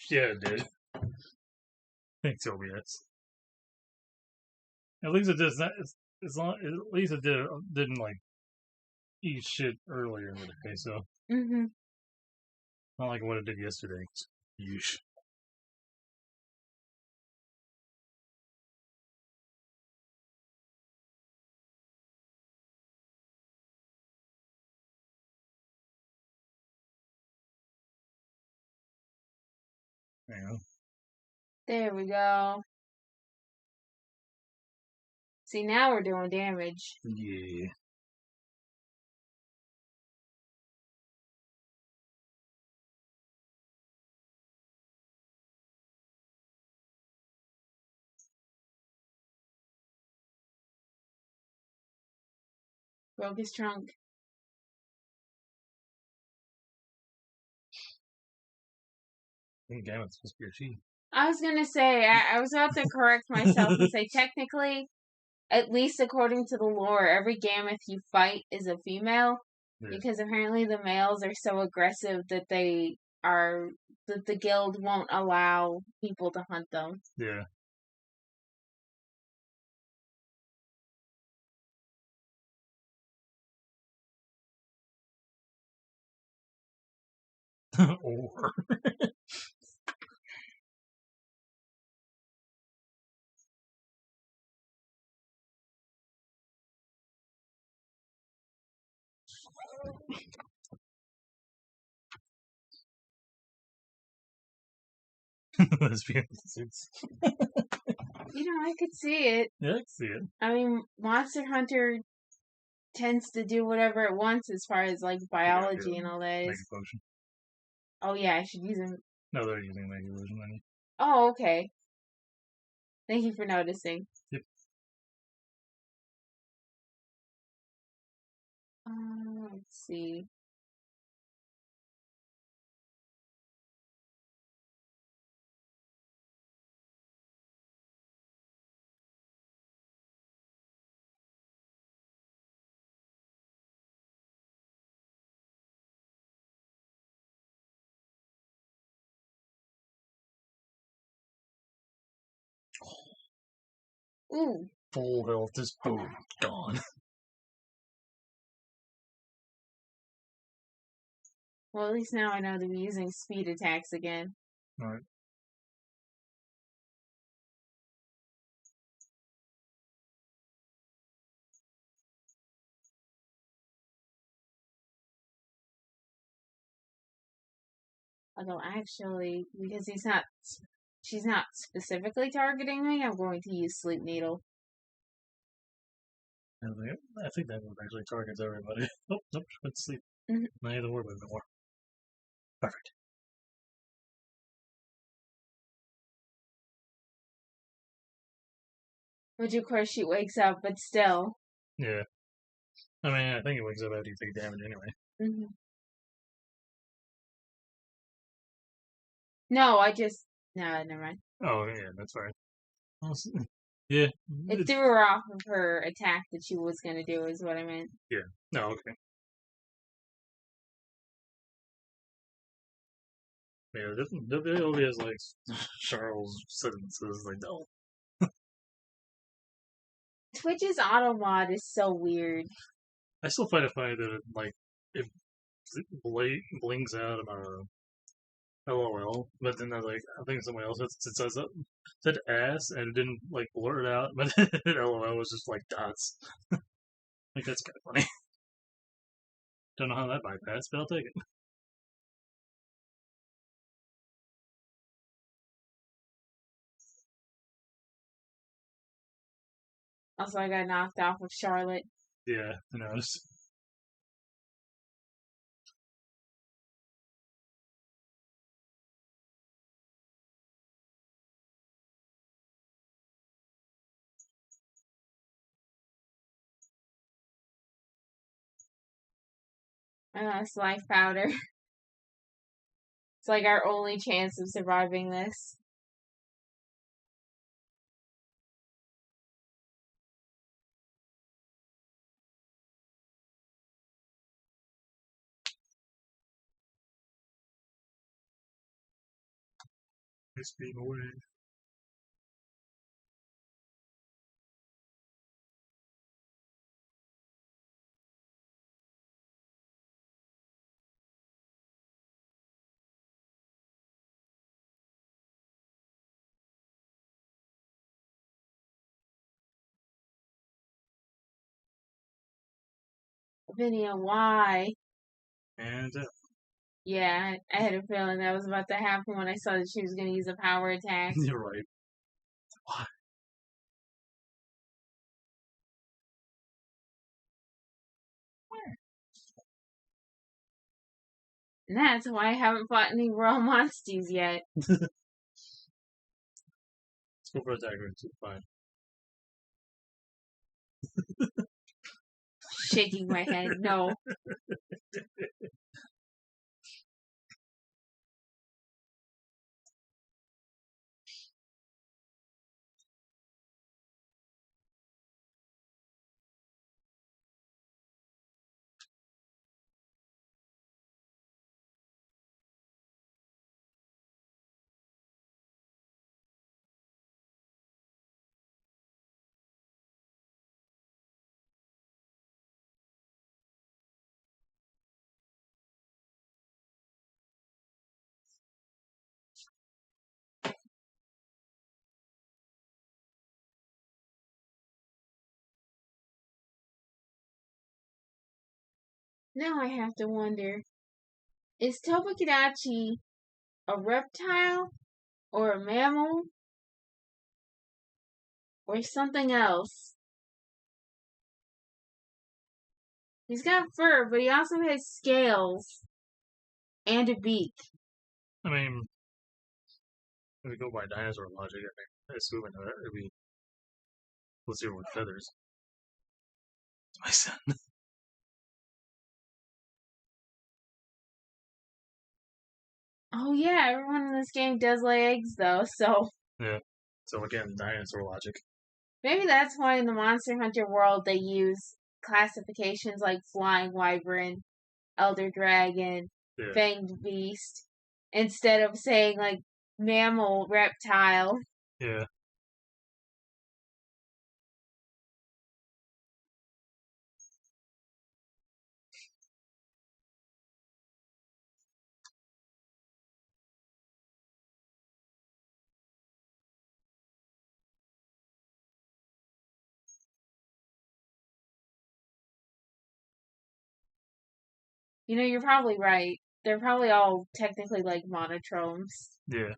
Yeah, it did. I think so, yes. At least it does not. As long, at least it didn't like eat shit earlier in the day, so Mm-hmm. not like what it did yesterday. Yeesh. Yeah. There we go. See, now we're doing damage. Yeah. Broke his trunk. I think Gamut's supposed to be a she. I was gonna say, I was about to correct myself and say, technically, at least according to the lore, every Gammoth you fight is a female. Yeah. Because apparently the males are so aggressive that that the guild won't allow people to hunt them. Yeah. Or. Lesbian suits. I could see it. Yeah, I can see it. I mean, Monster Hunter tends to do whatever it wants as far as like biology and all that Mega is. potion. Oh yeah, I should use them. No, they're using Mega potion. I mean. Oh, okay. Thank you for noticing. Yep. Let's see. Ooh. Full health, just boom, gone. Well, at least now I know to be using speed attacks again. Alright. Although actually, because she's not specifically targeting me, I'm going to use Sleep Needle. I think that one actually targets everybody. Oh, nope, she went to sleep. Mm-hmm. Not even worry about it anymore. Perfect. Which of course she wakes up, but still. Yeah. I mean, I think it wakes up after you take damage anyway. Mm-hmm. No, never mind. Oh, yeah, that's right. Yeah. It threw her off of her attack that she was going to do, is what I meant. Yeah. No, okay. Yeah, WWE has like Charles sentences like, no. Twitch's auto mod is so weird. I still find it funny that it blinks out about LOL, but then I think somebody else said ass and it didn't like blur it out, but LOL was just like dots. Like that's kind of funny. Don't know how that bypassed, but I'll take it. Also, I got knocked off of Charlotte. Yeah, I noticed. It's life powder. It's like our only chance of surviving this. It's being away. Vinny, why? And Yeah, I had a feeling that was about to happen when I saw that she was going to use a power attack. you're right. Why? And that's why I haven't fought any raw monsters yet. Let's go for attacker. It's fine. Shaking my head, no. Now I have to wonder, is Tomokidachi a reptile? Or a mammal? Or something else? He's got fur, but he also has scales. And a beak. I mean, if we go by dinosaur logic, I assume it would be Blizzard with feathers. It's my son. Oh yeah, everyone in this game does lay eggs though, so Yeah. So again, dinosaur logic. maybe that's why in the Monster Hunter world they use classifications like Flying Wyvern, Elder Dragon, Yeah. Fanged Beast, instead of saying like mammal, reptile. Yeah. You know, you're probably right. They're probably all technically like monotromes. Yeah.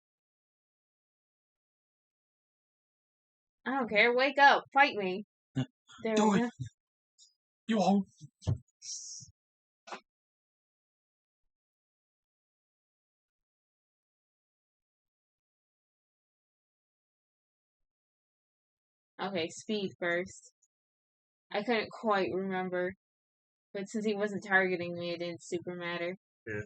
I don't care. Wake up. Fight me. There Do we it. go. You won't. Okay, speed first. I couldn't quite remember. But since he wasn't targeting me, it didn't super matter. Yeah.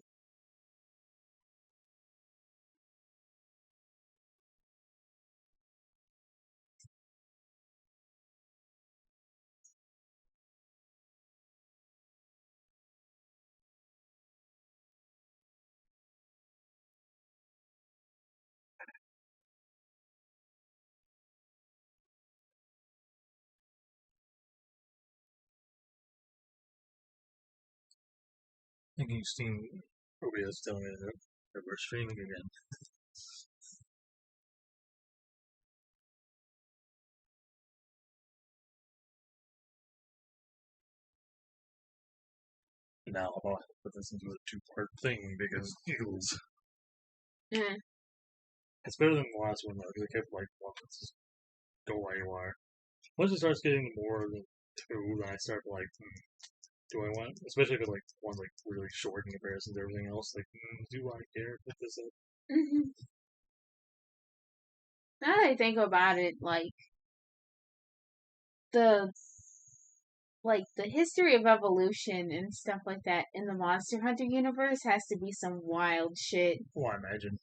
Thinking Steam OBS telling me that we're streaming again. Now I'm gonna have to put this into a two-part thing because Eagles. Eh. It's better than the last one though, because it kept like, well, let's just go where you are. Once it starts getting more than two, then I start like, do I want? Especially if it's like one's like really short in comparison to everything else. Like, do I care if this is? Now that I think about it, the the history of evolution and stuff like that in the Monster Hunter universe has to be some wild shit. Well, I imagine.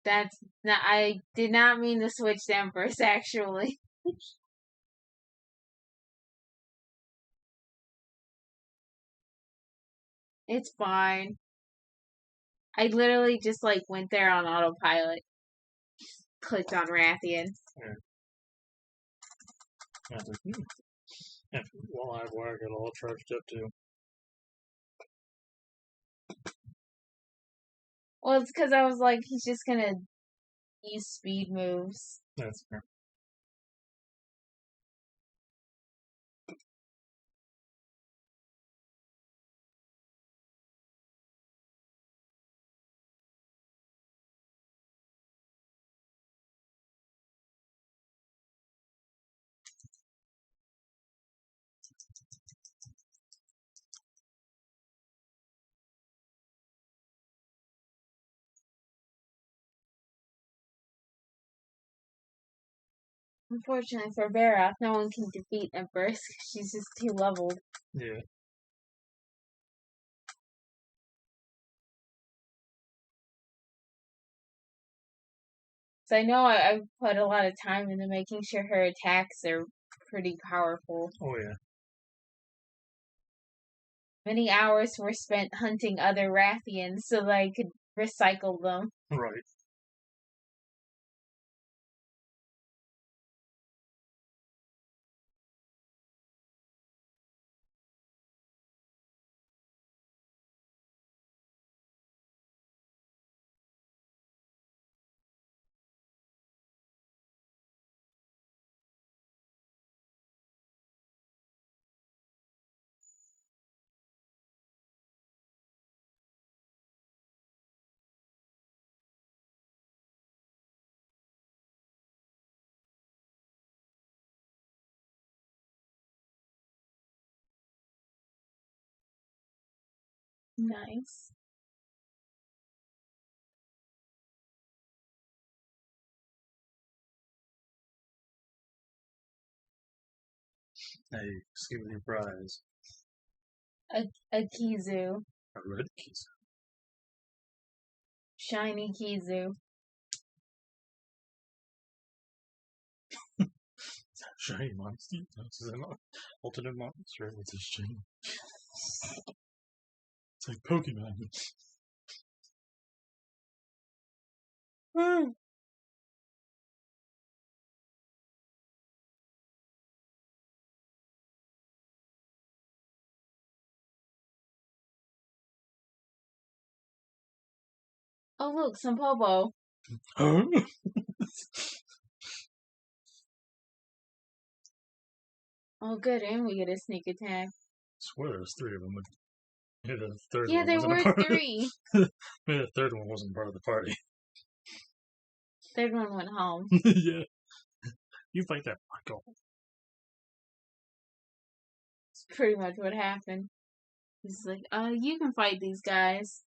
That's not. I did not mean to switch to Empress. Actually, it's fine. I literally just like went there on autopilot, clicked on Rathian. Yeah. And while I have wire, I got all charged up too. Well, it's because I was like, he's just gonna use speed moves. That's fair. Unfortunately for Barroth, no one can defeat Empress because she's just too leveled. Yeah. So I know I've put a lot of time into making sure her attacks are pretty powerful. Oh yeah. Many hours were spent hunting other Rathians so that I could recycle them. Right. Nice. Hey, see what your prize. A Kizu. A red keys. Shiny Kizu. Shiny monster. This is an alternate monster with a shiny. It's like Pokemon. Oh look, some Popo. Huh? Oh good, and we get a sneak attack. Swear there's three of them. Maybe the third Yeah, one there wasn't were a part three. Of Maybe the third one wasn't part of the party. Third one went home. Yeah. You fight that Michael. It's pretty much what happened. He's like, you can fight these guys.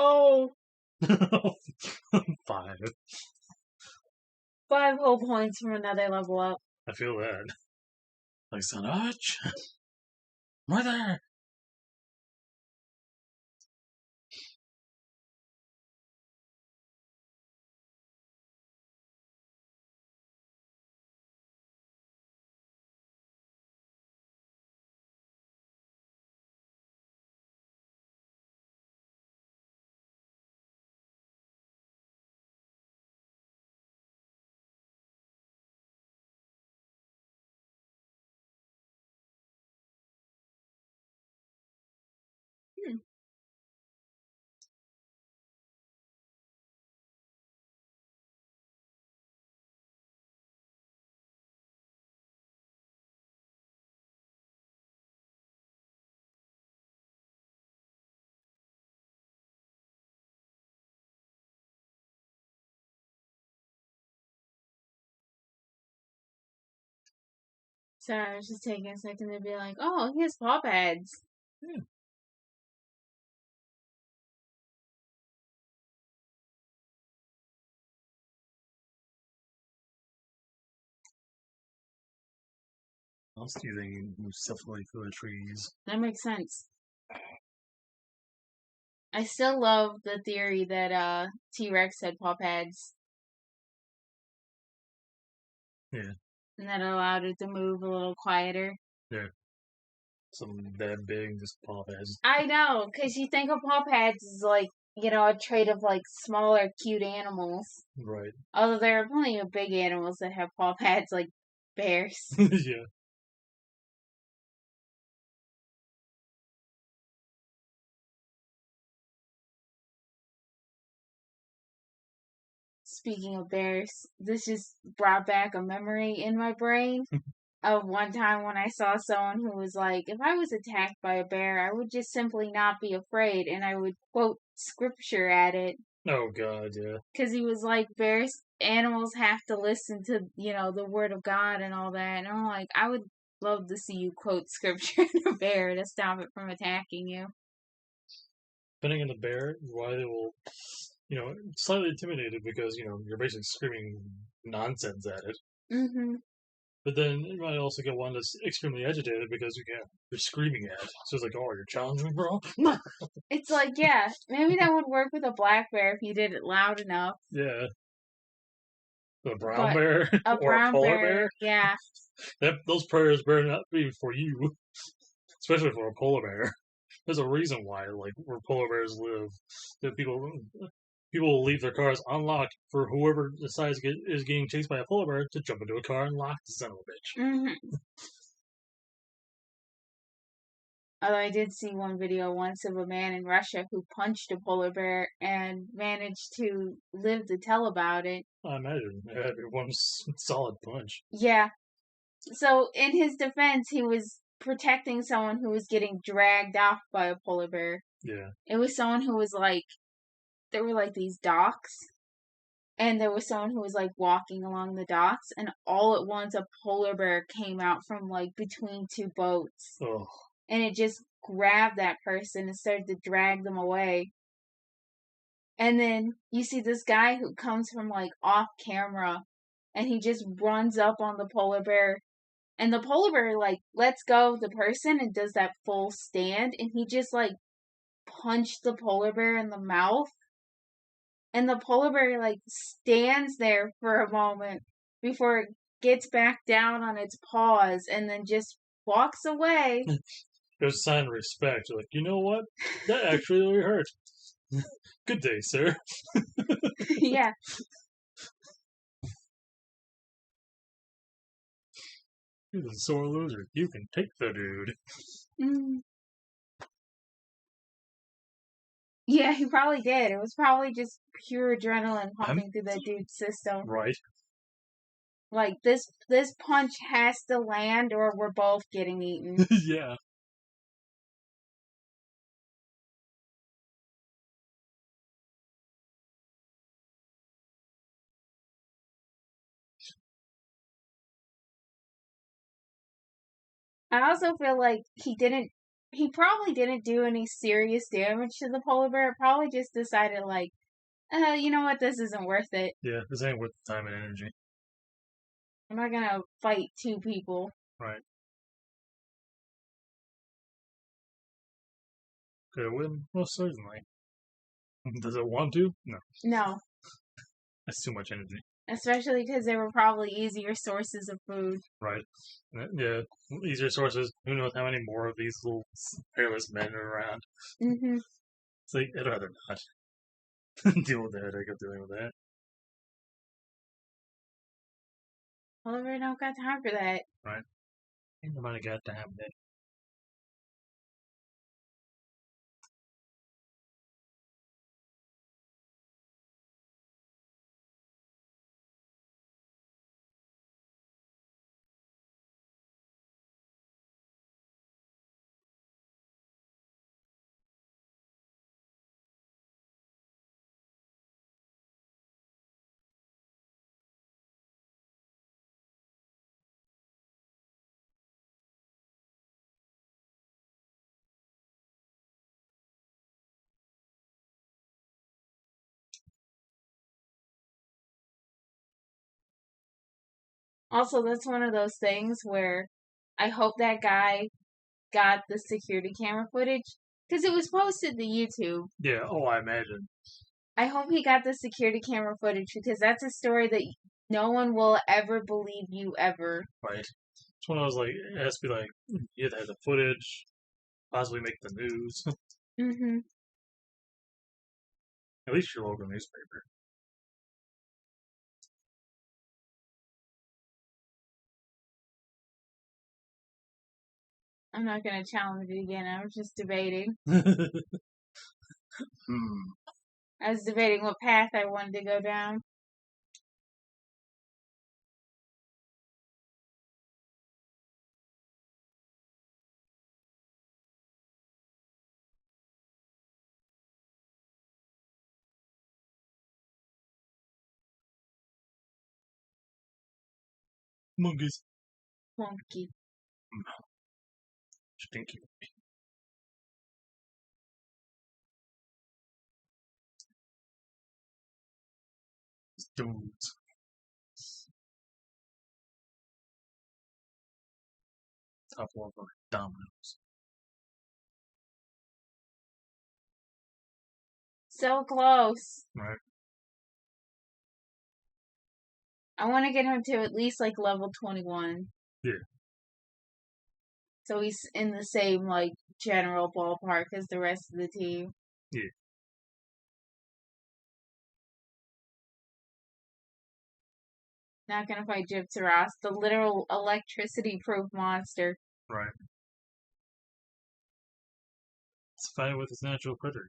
Oh, 5. 5 whole points from another level up. I feel that. Like, son, Arch! Right there! Sorry, I was just taking a second to be like, oh, he has paw pads. Yeah. What else do you think you move stuffily through the trees? That makes sense. I still love the theory that T-Rex had paw pads. Yeah. And that allowed it to move a little quieter. Yeah. Something that big, just paw pads. I know, because you think of paw pads as like, you know, a trait of like smaller, cute animals. Right. Although there are plenty of big animals that have paw pads, like bears. Yeah. Speaking of bears, this just brought back a memory in my brain of one time when I saw someone who was like, if I was attacked by a bear, I would just simply not be afraid, and I would quote scripture at it. Oh god, yeah. Because he was like, animals have to listen to, you know, the word of God and all that. And I'm like, I would love to see you quote scripture to a bear to stop it from attacking you. Depending on the bear, why they will, slightly intimidated because, you're basically screaming nonsense at it. Mm-hmm. But then you might also get one that's extremely agitated because you're screaming at it. So it's like, oh, you're challenging me, bro? It's like, yeah, maybe that would work with a black bear if you did it loud enough. Yeah. A brown bear A or a brown polar bear, yeah. those prayers better not be for you, especially for a polar bear. There's a reason why, like, where polar bears live, that people will leave their cars unlocked for whoever decides is getting chased by a polar bear to jump into a car and lock the son of a bitch. Mm-hmm. Although I did see one video once of a man in Russia who punched a polar bear and managed to live to tell about it. I imagine it had one solid punch. Yeah. So in his defense, he was protecting someone who was getting dragged off by a polar bear. Yeah. It was someone who was like, there were like these docks, and there was someone who was like walking along the docks, and all at once a polar bear came out from like between two boats. Oh. And it just grabbed that person and started to drag them away. And then you see this guy who comes from like off camera, and he just runs up on the polar bear. And the polar bear like lets go of the person and does that full stand, and he just like punched the polar bear in the mouth. And the polar bear like stands there for a moment before it gets back down on its paws and then just walks away. There's a sign of respect. You're like, you know what? That actually really hurt. Good day, sir. Yeah. You're the sore loser. You can take the dude. Mm. Yeah, he probably did. It was probably just pure adrenaline pumping through that dude's system. Right. Like, this punch has to land or we're both getting eaten. Yeah. I also feel like he probably didn't do any serious damage to the polar bear. Probably just decided like, you know what, this isn't worth it. Yeah, this ain't worth the time and energy. I'm not gonna fight two people. Right. Could it win? Most certainly. Does it want to? No. No. That's too much energy. Especially because they were probably easier sources of food. Right. Yeah. Easier sources. Who knows how many more of these little hairless men are around. Mm-hmm. It's like, I'd rather not deal with the headache of dealing with that. Well, we don't got time for that. Right. Ain't nobody got time for that. Also, that's one of those things where I hope that guy got the security camera footage because it was posted to YouTube. Yeah. Oh, I imagine. I hope he got the security camera footage because that's a story that no one will ever believe you ever. Right. It's one of those like it has to be like you have to have the footage, possibly make the news. Mm-hmm. At least your local newspaper. I'm not gonna challenge it again. I was just debating. I was debating what path I wanted to go down. Monkeys. Wonky. Stinky. Dudes. Top level dominoes. So close. Right. I want to get him to at least like level 21. Yeah. So he's in the same like general ballpark as the rest of the team. Yeah. Not gonna fight Gypsy Ross, the literal electricity proof monster. Right. It's fighting with his natural predator.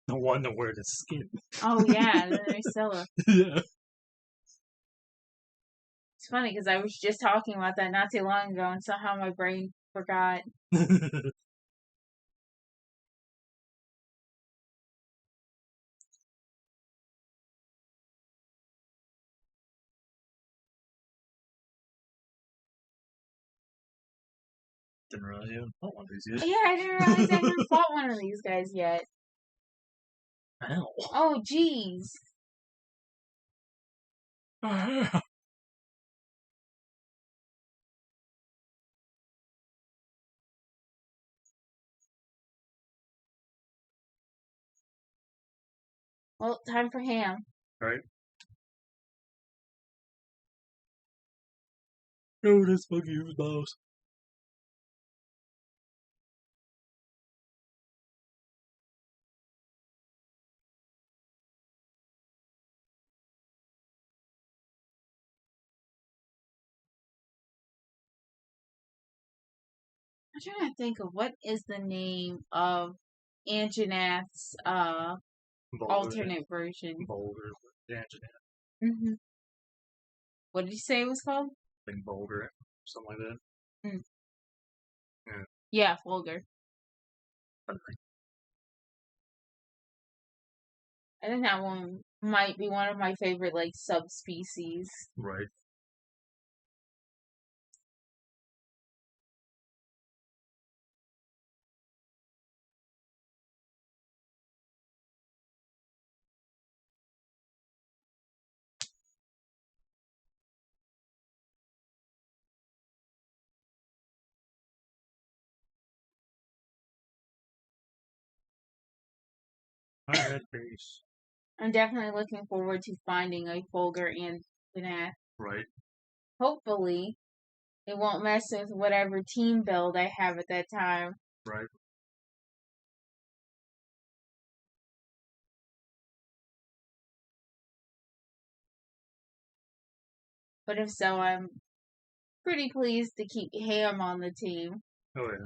No one to wear the skin. Oh yeah, the Nursilla. Yeah. It's funny because I was just talking about that not too long ago and somehow my brain forgot. Didn't realize you hadn't fought one of these yet. Yeah, I didn't realize I hadn't fought one of these guys yet. Ow. Oh jeez. Well, time for ham. Right. Oh, this monkey was boss. I'm trying to think of what is the name of Anjanath's alternate version. Boulder. Anjanath. Mm-hmm. What did you say it was called? I think Boulder. Something like that. Mm. Yeah. Yeah, Fulgur. I think that one might be one of my favorite like subspecies. Right. I had base. I'm definitely looking forward to finding a Fulgur and Anjanath. Right. Hopefully, it won't mess with whatever team build I have at that time. Right. But if so, I'm pretty pleased to keep Ham on the team. Oh yeah.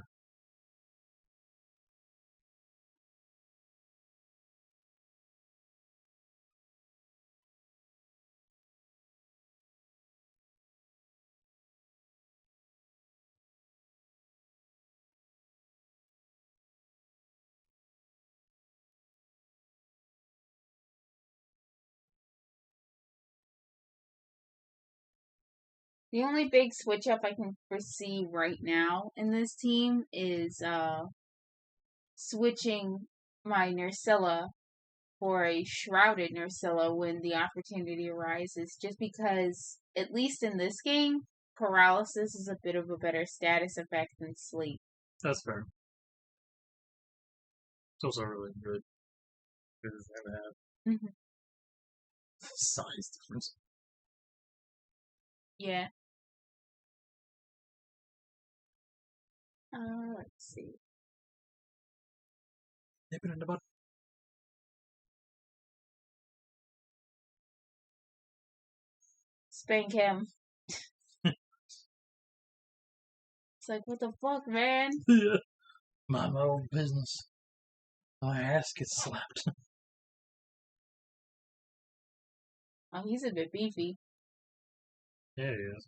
The only big switch up I can foresee right now in this team is switching my Nursilla for a shrouded Nursilla when the opportunity arises, just because, at least in this game, paralysis is a bit of a better status effect than sleep. That's fair. It's also really good. Good thing to have. Mm-hmm. Size difference. Yeah. Let's see. Nip it in the butt. Spank him. It's like, what the fuck, man? Yeah. My own business. My ass gets slapped. Oh, he's a bit beefy. Yeah, he is.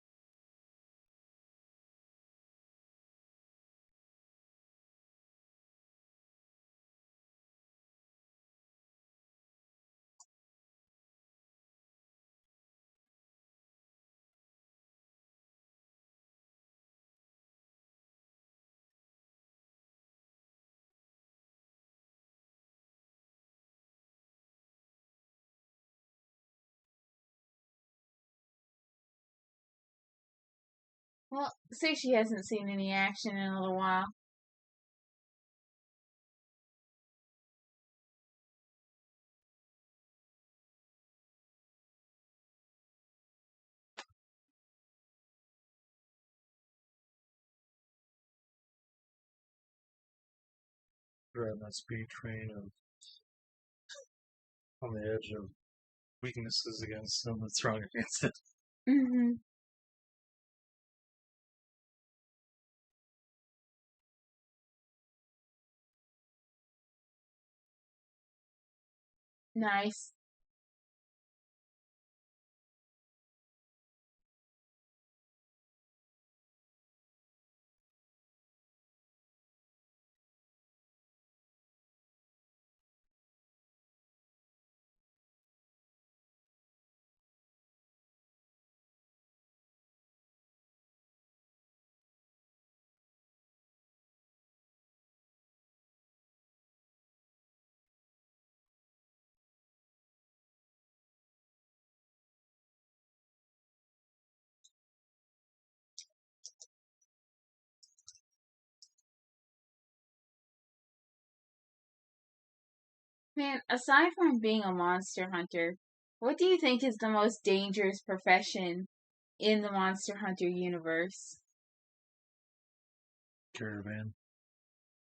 Well, say she hasn't seen any action in a little while. We're on that speed train of on the edge of weaknesses against someone strong against it. Mm-hmm. Nice. Man, aside from being a monster hunter, what do you think is the most dangerous profession in the Monster Hunter universe? Caravan.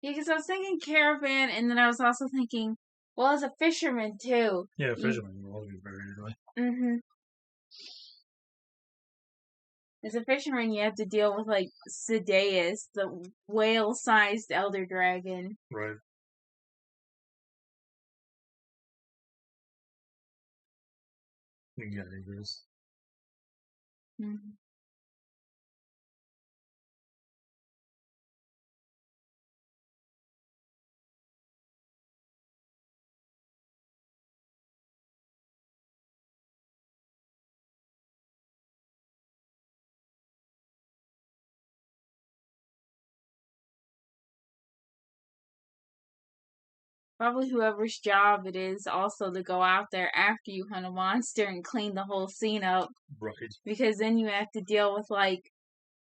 Yeah, because I was thinking caravan, and then I was also thinking, well, as a fisherman too. Yeah, fishermen will always be very early. Mm-hmm. As a fisherman, you have to deal with like Sideus, the whale-sized elder dragon. Right. Yeah, dangerous. Mm-hmm. Probably whoever's job it is also to go out there after you hunt a monster and clean the whole scene up. Right. Because then you have to deal with like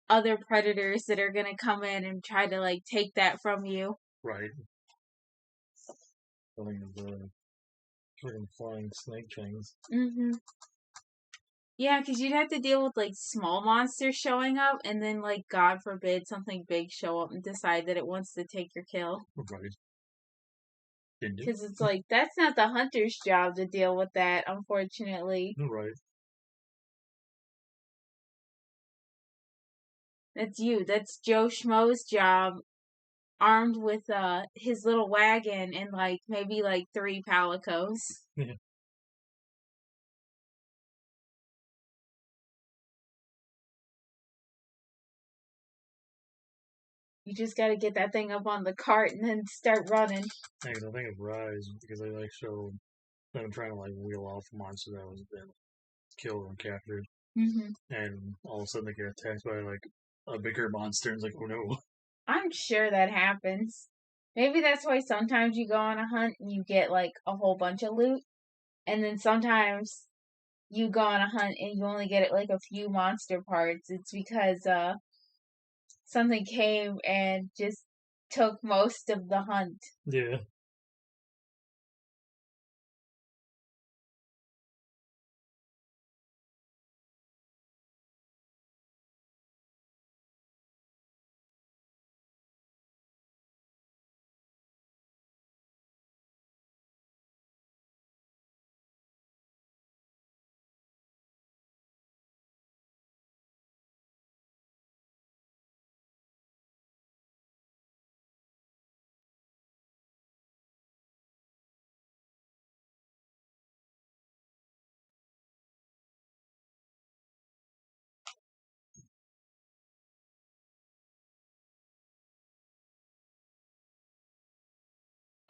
other predators that are gonna come in and try to like take that from you. Right. Something of the freaking flying snake things. Mm-hmm. Yeah, because you'd have to deal with like small monsters showing up, and then like God forbid something big show up and decide that it wants to take your kill. Right. Didn't it? Because it's like that's not the hunter's job to deal with that, unfortunately. Right. That's you. That's Joe Schmo's job, armed with his little wagon and like maybe like 3 palicos. Yeah. You just got to get that thing up on the cart and then start running. Hey, I think of Rise because they like show them trying to like wheel off a monster that was been killed and captured, Mm-hmm. and all of a sudden they get attacked by like a bigger monster, and it's like, oh no. I'm sure that happens. Maybe that's why sometimes you go on a hunt and you get like a whole bunch of loot, and then sometimes you go on a hunt and you only get like a few monster parts. It's because something came and just took most of the hunt. Yeah.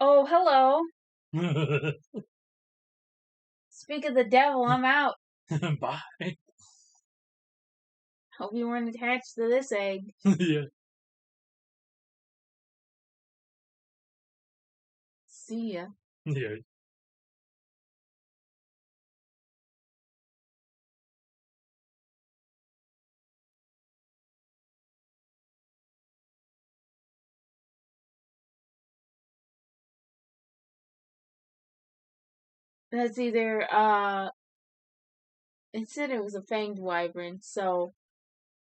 Oh, hello. Speak of the devil, I'm out. Bye. Hope you weren't attached to this egg. Yeah. See ya. Yeah. That's either it said it was a fanged wyvern, so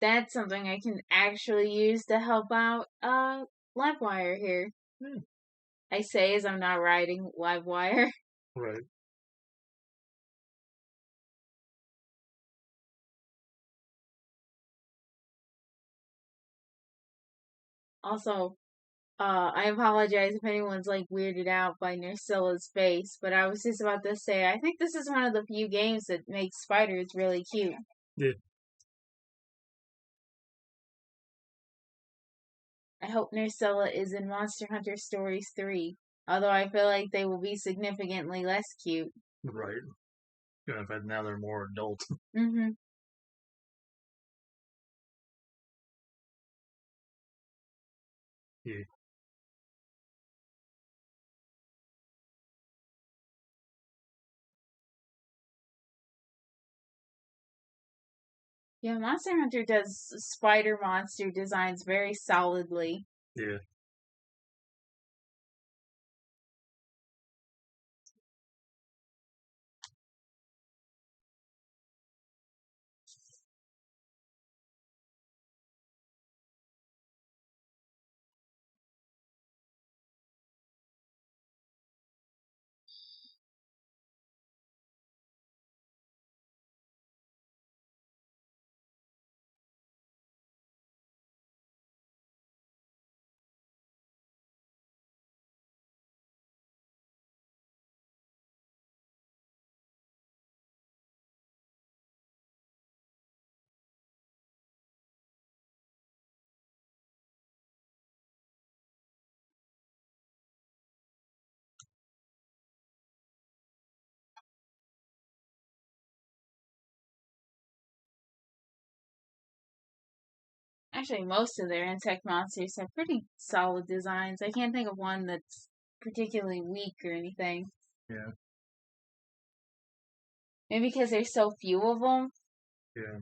that's something I can actually use to help out Livewire here. Hmm. I say as I'm not riding Livewire. Right. Also, I apologize if anyone's like weirded out by Nersilla's face, but I was just about to say I think this is one of the few games that makes spiders really cute. Yeah. I hope Nersilla is in Monster Hunter Stories 3, although I feel like they will be significantly less cute. Right. Yeah, in fact, now they're more adult. Mm-hmm. Yeah. Yeah, Monster Hunter does spider monster designs very solidly. Yeah. Actually, most of their insect monsters have pretty solid designs. I can't think of one that's particularly weak or anything. Yeah. Maybe because there's so few of them. Yeah.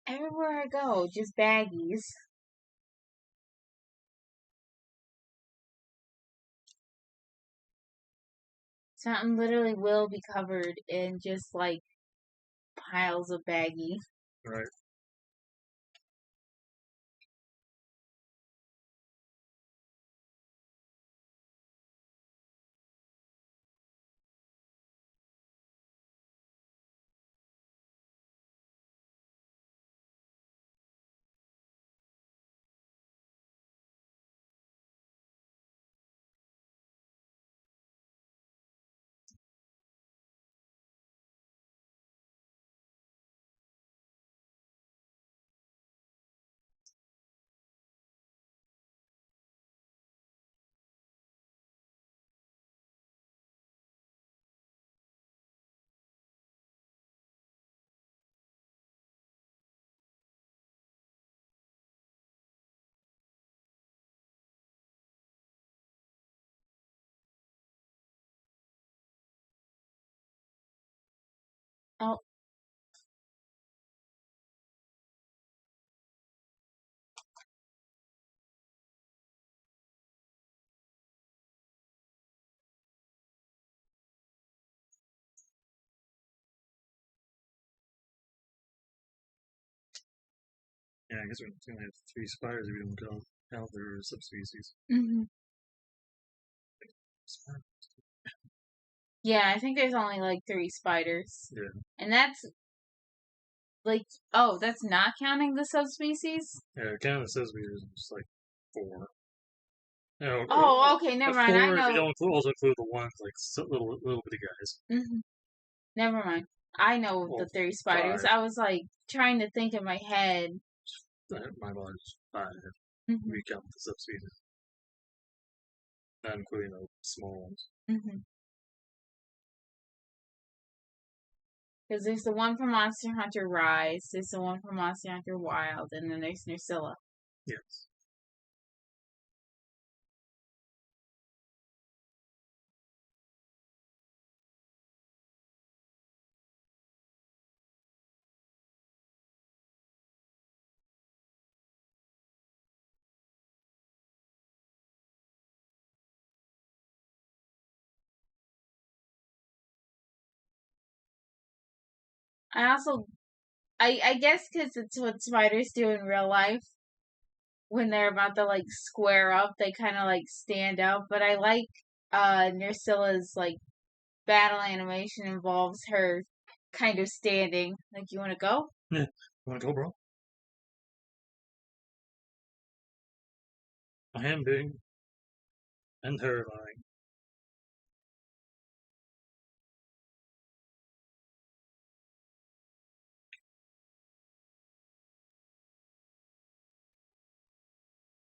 Everywhere I go, just baggies. Something literally will be covered in just like piles of baggies. Right. I guess we only have 3 spiders if you don't count their subspecies. Hmm. Yeah, I think there's only like 3 spiders. Yeah. And that's like, oh, that's not counting the subspecies? Yeah, counting the subspecies is just like 4. You know, Oh, okay, never mind. I 4 if you know. don't also include the ones like little bitty guys. Hmm. Never mind. I know Well, the 3 spiders. 5. I was like trying to think in my head. My body's 5 if Hmm. we count the subspecies, not including the small ones. Hmm. Because there's the one from Monster Hunter Rise, there's the one from Monster Hunter Wild, and then there's Nursilla. Yes. I guess because it's what spiders do in real life. When they're about to like square up, they kind of like stand up. But I like Nursilla's like battle animation involves her kind of standing. Like, you want to go? Yeah. You wanna go, bro? I am big and terrifying.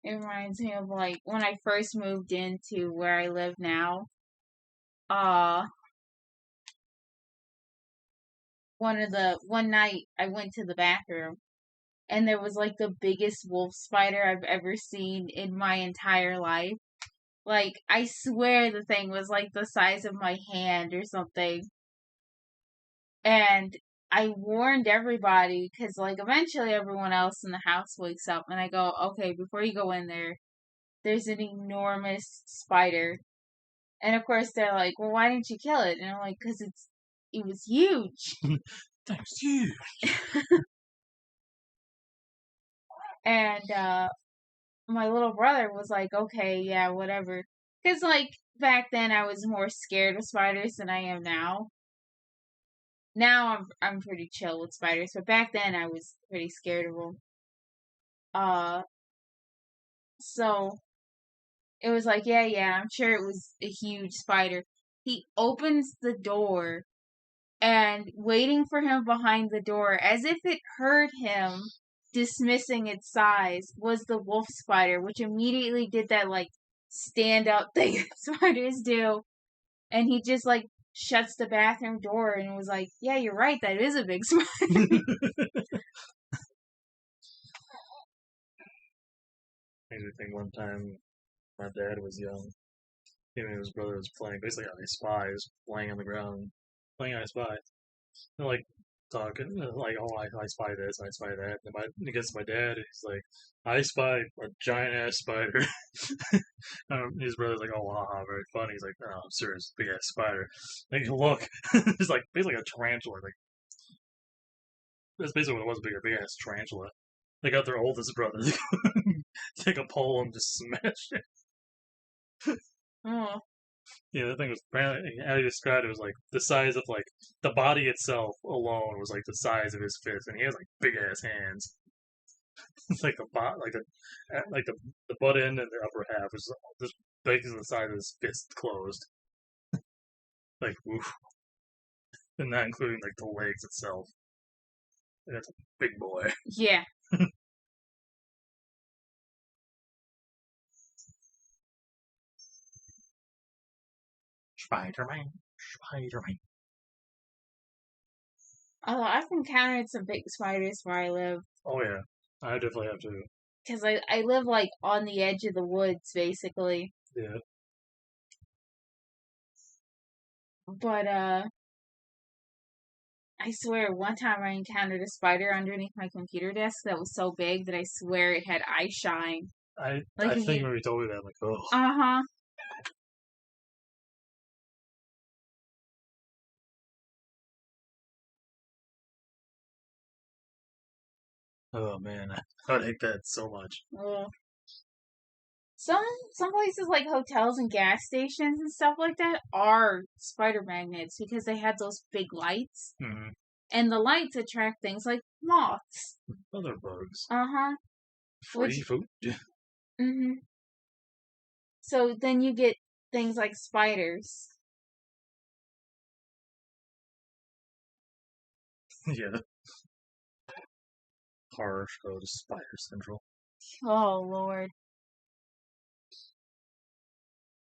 It reminds me of like when I first moved into where I live now. Uh, one night I went to the bathroom and there was like the biggest wolf spider I've ever seen in my entire life. Like, I swear the thing was like the size of my hand or something. And I warned everybody because, like, eventually everyone else in the house wakes up, and I go, okay, before you go in there, there's an enormous spider. And of course, they're like, well, why didn't you kill it? And I'm like, because it was huge. That was huge. And my little brother was like, okay, yeah, whatever. Because, like, back then I was more scared of spiders than I am now. Now I'm pretty chill with spiders, but back then I was pretty scared of them. Uh, so it was like, yeah, I'm sure it was a huge spider. He opens the door, and waiting for him behind the door, as if it heard him dismissing its size, was the wolf spider, which immediately did that like stand up thing that spiders do, and he just like shuts the bathroom door and was like, yeah, you're right, that is a big spider. Made me think one time my dad was young. Him and his brother was playing basically I Spy, is laying on the ground playing I Spy. And like talking like, oh, I spy this, I spy that. And he gets my dad, and he's like, I spy a giant ass spider. His brother's like, oh, haha, very funny. He's like, no, I'm serious, big ass spider. Like, look, it's like basically a tarantula. Like, that's basically what it was, big ass tarantula. They got their oldest brother to take a pole and just smash it. Oh, Yeah, the thing was apparently how he described it was like the size of like the body itself alone was like the size of his fist, and he has like big ass hands. It's like the butt end and the upper half is just basically the size of his fist closed. Like oof, and not including like the legs itself. And that's a big boy. yeah. Spider-Man, Spider-Man. Although I've encountered some big spiders where I live. Oh yeah, I definitely have to. Because I live like on the edge of the woods, basically. Yeah. But I swear, one time I encountered a spider underneath my computer desk that was so big that I swear it had eye shine. I think when we told me that, I'm like, oh. Uh huh. Oh man, I would hate that so much. Ugh. Some places like hotels and gas stations and stuff like that are spider magnets because they have those big lights, Mm-hmm. and the lights attract things like moths. Other bugs. Uh-huh. Free food. Mm-hmm. So then you get things like spiders. Yeah. Horror show to Spider Central. Oh Lord.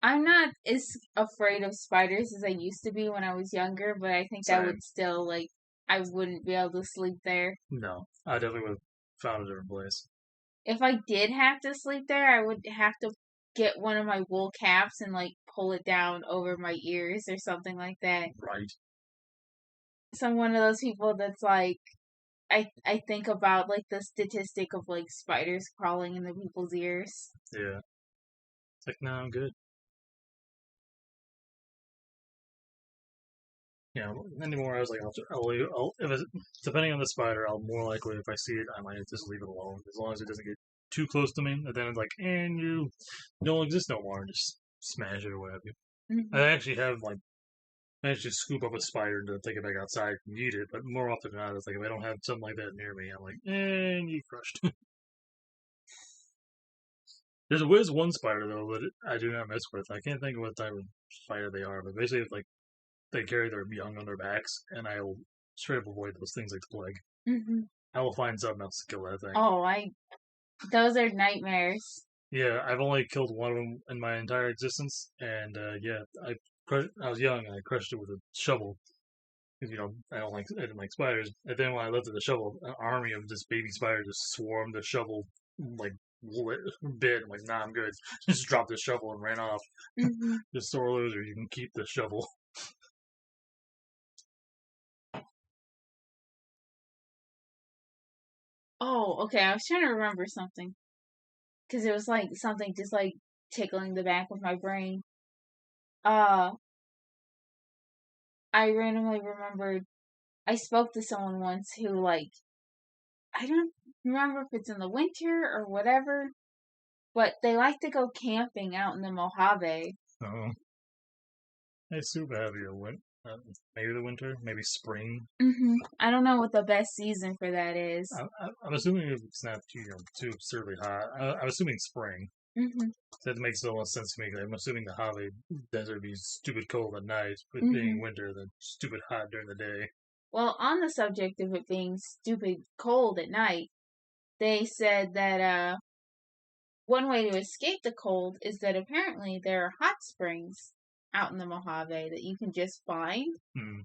I'm not as afraid of spiders as I used to be when I was younger, but I think that Same. would still I wouldn't be able to sleep there. No, I definitely would have found a different place. If I did have to sleep there, I would have to get one of my wool caps and pull it down over my ears or something like that. Right. So I'm one of those people that's like I think about the statistic of spiders crawling into people's ears. Yeah. It's like, no, I'm good. Yeah, anymore, I was like, if it's, depending on the spider, I'll more likely, if I see it, I might just leave it alone. As long as it doesn't get too close to me, and then it's like, and you don't exist no more, and just smash it or whatever. Mm-hmm. I actually have, managed to scoop up a spider to take it back outside and eat it, but more often than not, it's like, if I don't have something like that near me, I'm like, and you crushed. There's one spider, though, that I do not mess with. I can't think of what type of spider they are, but basically, it's like, they carry their young on their backs, and I'll straight up avoid those things like the plague. Mm-hmm. I will find something else to kill that thing. Oh, those are nightmares. Yeah, I've only killed one of them in my entire existence, and yeah, I was young and I crushed it with a shovel. Because, I didn't like spiders. And then when I lifted the shovel, an army of just baby spiders just swarmed the shovel like bit. I'm like, nah, I'm good. Just dropped the shovel and ran off. Mm-hmm. Just sore loser. You can keep the shovel. Oh, okay. I was trying to remember something because it was something just tickling the back of my brain. Uh, I randomly remembered I spoke to someone once who I don't remember if it's in the winter or whatever, but they like to go camping out in the Mojave. Oh, it's super heavy. Maybe the winter, maybe spring. Mm-hmm. I don't know what the best season for that is. I'm assuming it's not too absurdly hot. I'm assuming spring. Mm-hmm. That makes a lot of sense to me. 'Cause I'm assuming the Mojave desert would be stupid cold at night, with Mm-hmm. being winter, then stupid hot during the day. Well, on the subject of it being stupid cold at night, they said that one way to escape the cold is that apparently there are hot springs out in the Mojave that you can just find. Hmm.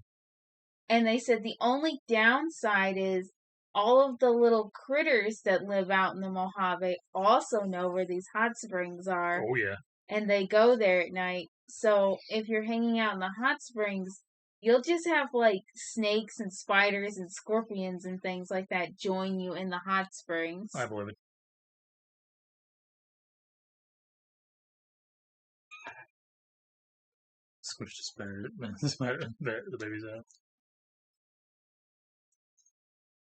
And they said the only downside is all of the little critters that live out in the Mojave also know where these hot springs are. Oh yeah. And they go there at night. So if you're hanging out in the hot springs, you'll just have snakes and spiders and scorpions and things like that join you in the hot springs. I believe it. Switch to the baby's out.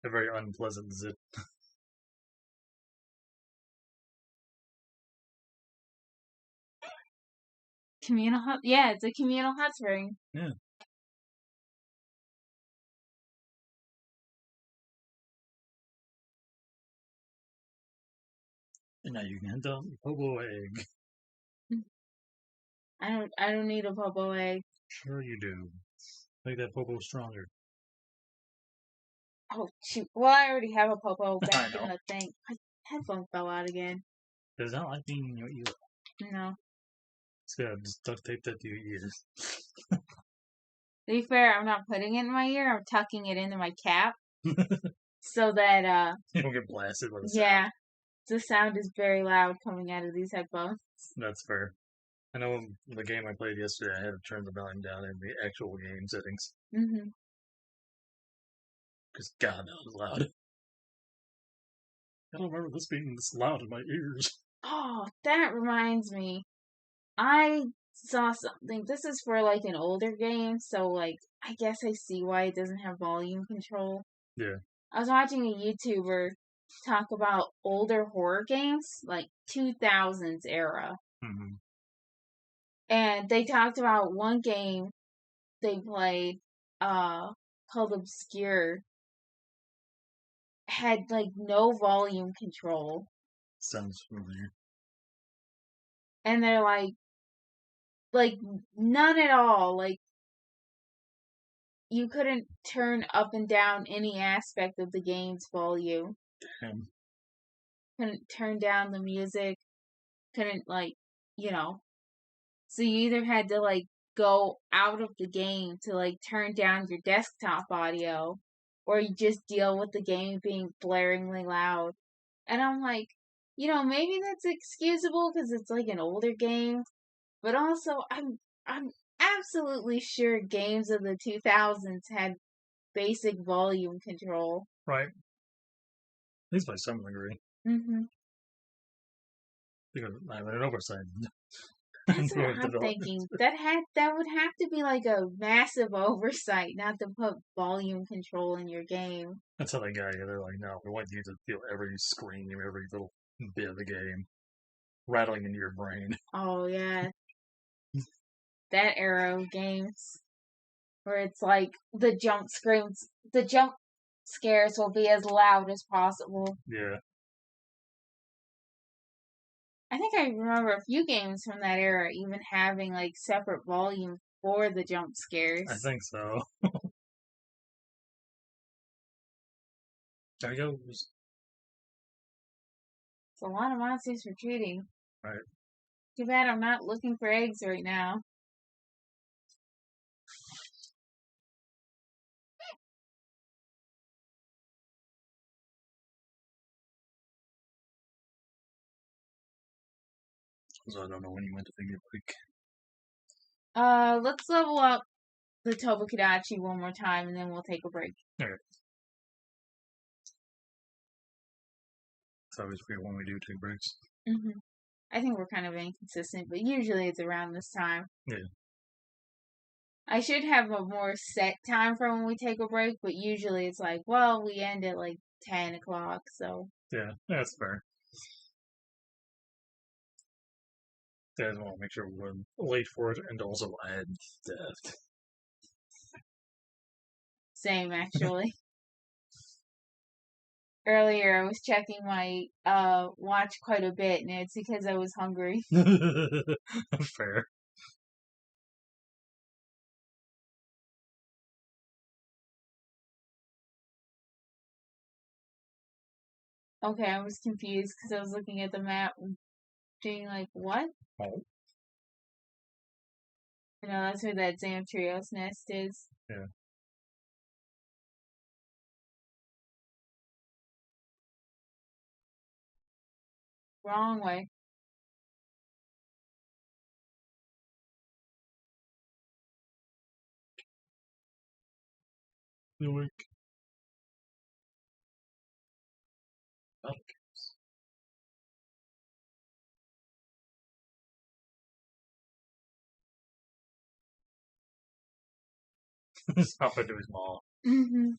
A very unpleasant zit. Communal hot? Yeah, it's a communal hot spring. Yeah. And now you can dump Popo egg. I don't need a Popo egg. Sure you do. Make that Popo stronger. Oh shoot! Well, I already have a Popo I back know. in the thing. My headphone fell out again. Does not like being in your ear. No. It's good. Just duct tape that to your ears. To be fair, I'm not putting it in my ear. I'm tucking it into my cap so that You don't get blasted by the sound. yeah, the sound is very loud coming out of these headphones. That's fair. I know the game I played yesterday, I had to turn the volume down in the actual game settings. Mm-hmm. Because, God, that was loud. I don't remember this being this loud in my ears. Oh, that reminds me. I saw something. This is for an older game, so I guess I see why it doesn't have volume control. Yeah. I was watching a YouTuber talk about older horror games, like 2000s era. Mm-hmm. And they talked about one game they played, called Obscure, had like no volume control. Sounds familiar. And they're like none at all. Like you couldn't turn up and down any aspect of the game's volume. Damn. Couldn't turn down the music. Couldn't so you either had to like go out of the game to like turn down your desktop audio, or you just deal with the game being blaringly loud. And I'm like, maybe that's excusable because it's like an older game, but also I'm absolutely sure games of the 2000s had basic volume control. Right. At least by some degree. Mm-hmm. Because I have an oversight. That's what I'm thinking. That would have to be like a massive oversight, not to put volume control in your game. That's how they got you. They're like, no, we want you to feel every scream, every little bit of the game rattling into your brain. Oh yeah, that era of games where it's like the jump scares will be as loud as possible. Yeah. I think I remember a few games from that era even having like separate volume for the jump scares. I think so. There goes. It's a lot of monsters retreating. Right. Too bad I'm not looking for eggs right now. So I don't know when you went to take a break. Let's level up the Tobukidachi one more time and then we'll take a break. Alright. It's always weird when we do take breaks. Mm-hmm. I think we're kind of inconsistent, but usually it's around this time. Yeah. I should have a more set time for when we take a break, but usually it's like, well, we end at like 10 o'clock, so. Yeah, that's fair. I just want to make sure we're late for it, and also I had death. Same, actually. Earlier, I was checking my watch quite a bit, and it's because I was hungry. Fair. Okay, I was confused because I was looking at the map and being like, what? Oh. That's where that Zamtrios nest is. Yeah. Wrong way. Newark. Oh. Stop it to his mom. Mm-hmm.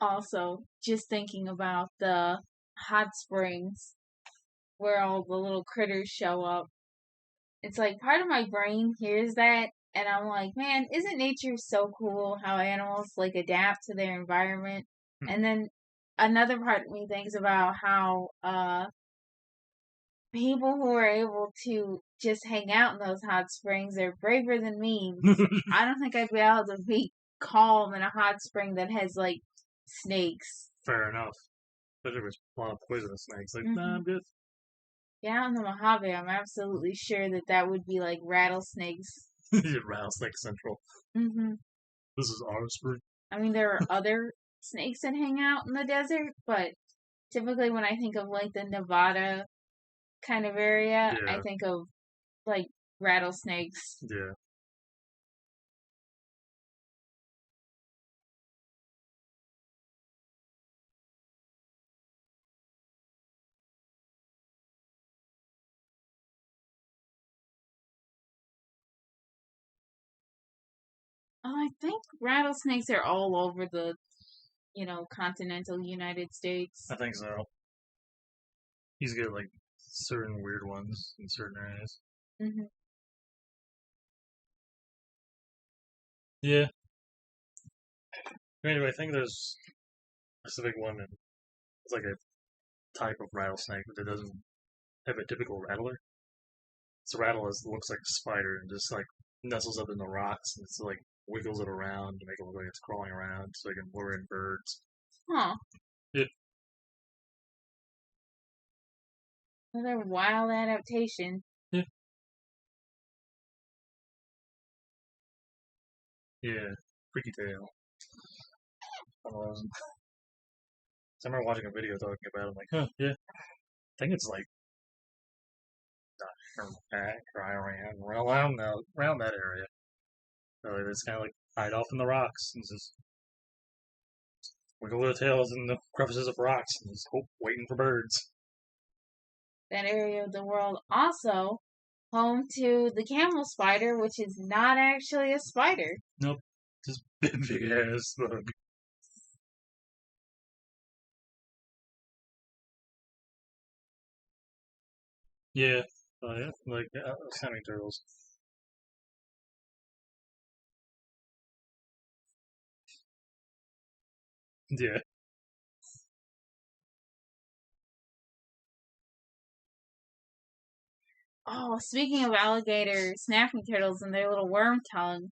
Also, just thinking about the hot springs where all the little critters show up. It's like part of my brain hears that and I'm like, man, isn't nature so cool how animals like adapt to their environment? And then another part of me thinks about how people who are able to just hang out in those hot springs are braver than me. I don't think I'd be able to be calm in a hot spring that has like snakes. Fair enough. But there was a lot of poisonous snakes. Like, nah, Hmm. I'm good. Yeah, in the Mojave, I'm absolutely sure that that would be like rattlesnakes. Rattlesnake Central. Hmm. This is our spring. I mean, there are other snakes that hang out in the desert, but typically when I think of like the Nevada kind of area, I Yeah, think of like rattlesnakes. yeah. I think rattlesnakes are all over the, continental United States. I think so. He's got like certain weird ones in certain areas. Hmm. Yeah. Anyway, I think there's a specific one. It's like a type of rattlesnake that doesn't have a typical rattler. Its rattle looks like a spider and just like nestles up in the rocks and it's like wiggles it around to make it look like it's crawling around so it can lure in birds. Huh. Yeah, Another wild adaptation. yeah, yeah. Freaky tail. So I remember watching a video talking about it. I'm like, huh, yeah. I think it's like from back or Iran, around that area. So it's kind of like hide off in the rocks and just wiggle their tails in the crevices of rocks and just hope, waiting for birds. That area of the world also home to the camel spider, which is not actually a spider. Nope, just big ass bug. Yeah, yeah, like semi turtles. Yeah, Oh, speaking of alligator snapping turtles and their little worm tongue,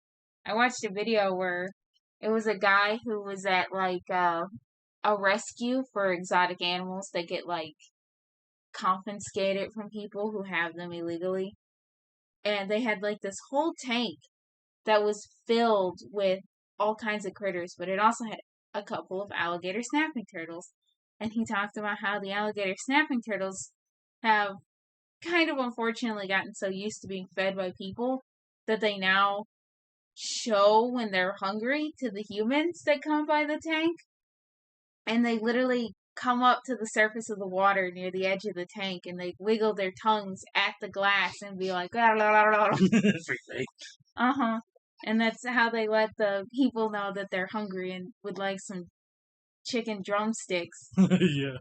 I watched a video where it was a guy who was at like a rescue for exotic animals that get like confiscated from people who have them illegally. And they had like this whole tank that was filled with all kinds of critters, but it also had a couple of alligator snapping turtles. And he talked about how the alligator snapping turtles have kind of unfortunately gotten so used to being fed by people that they now show when they're hungry to the humans that come by the tank. And they literally come up to the surface of the water near the edge of the tank and they wiggle their tongues at the glass and be like, freak uh huh. And that's how they let the people know that they're hungry and would like some chicken drumsticks. Yeah,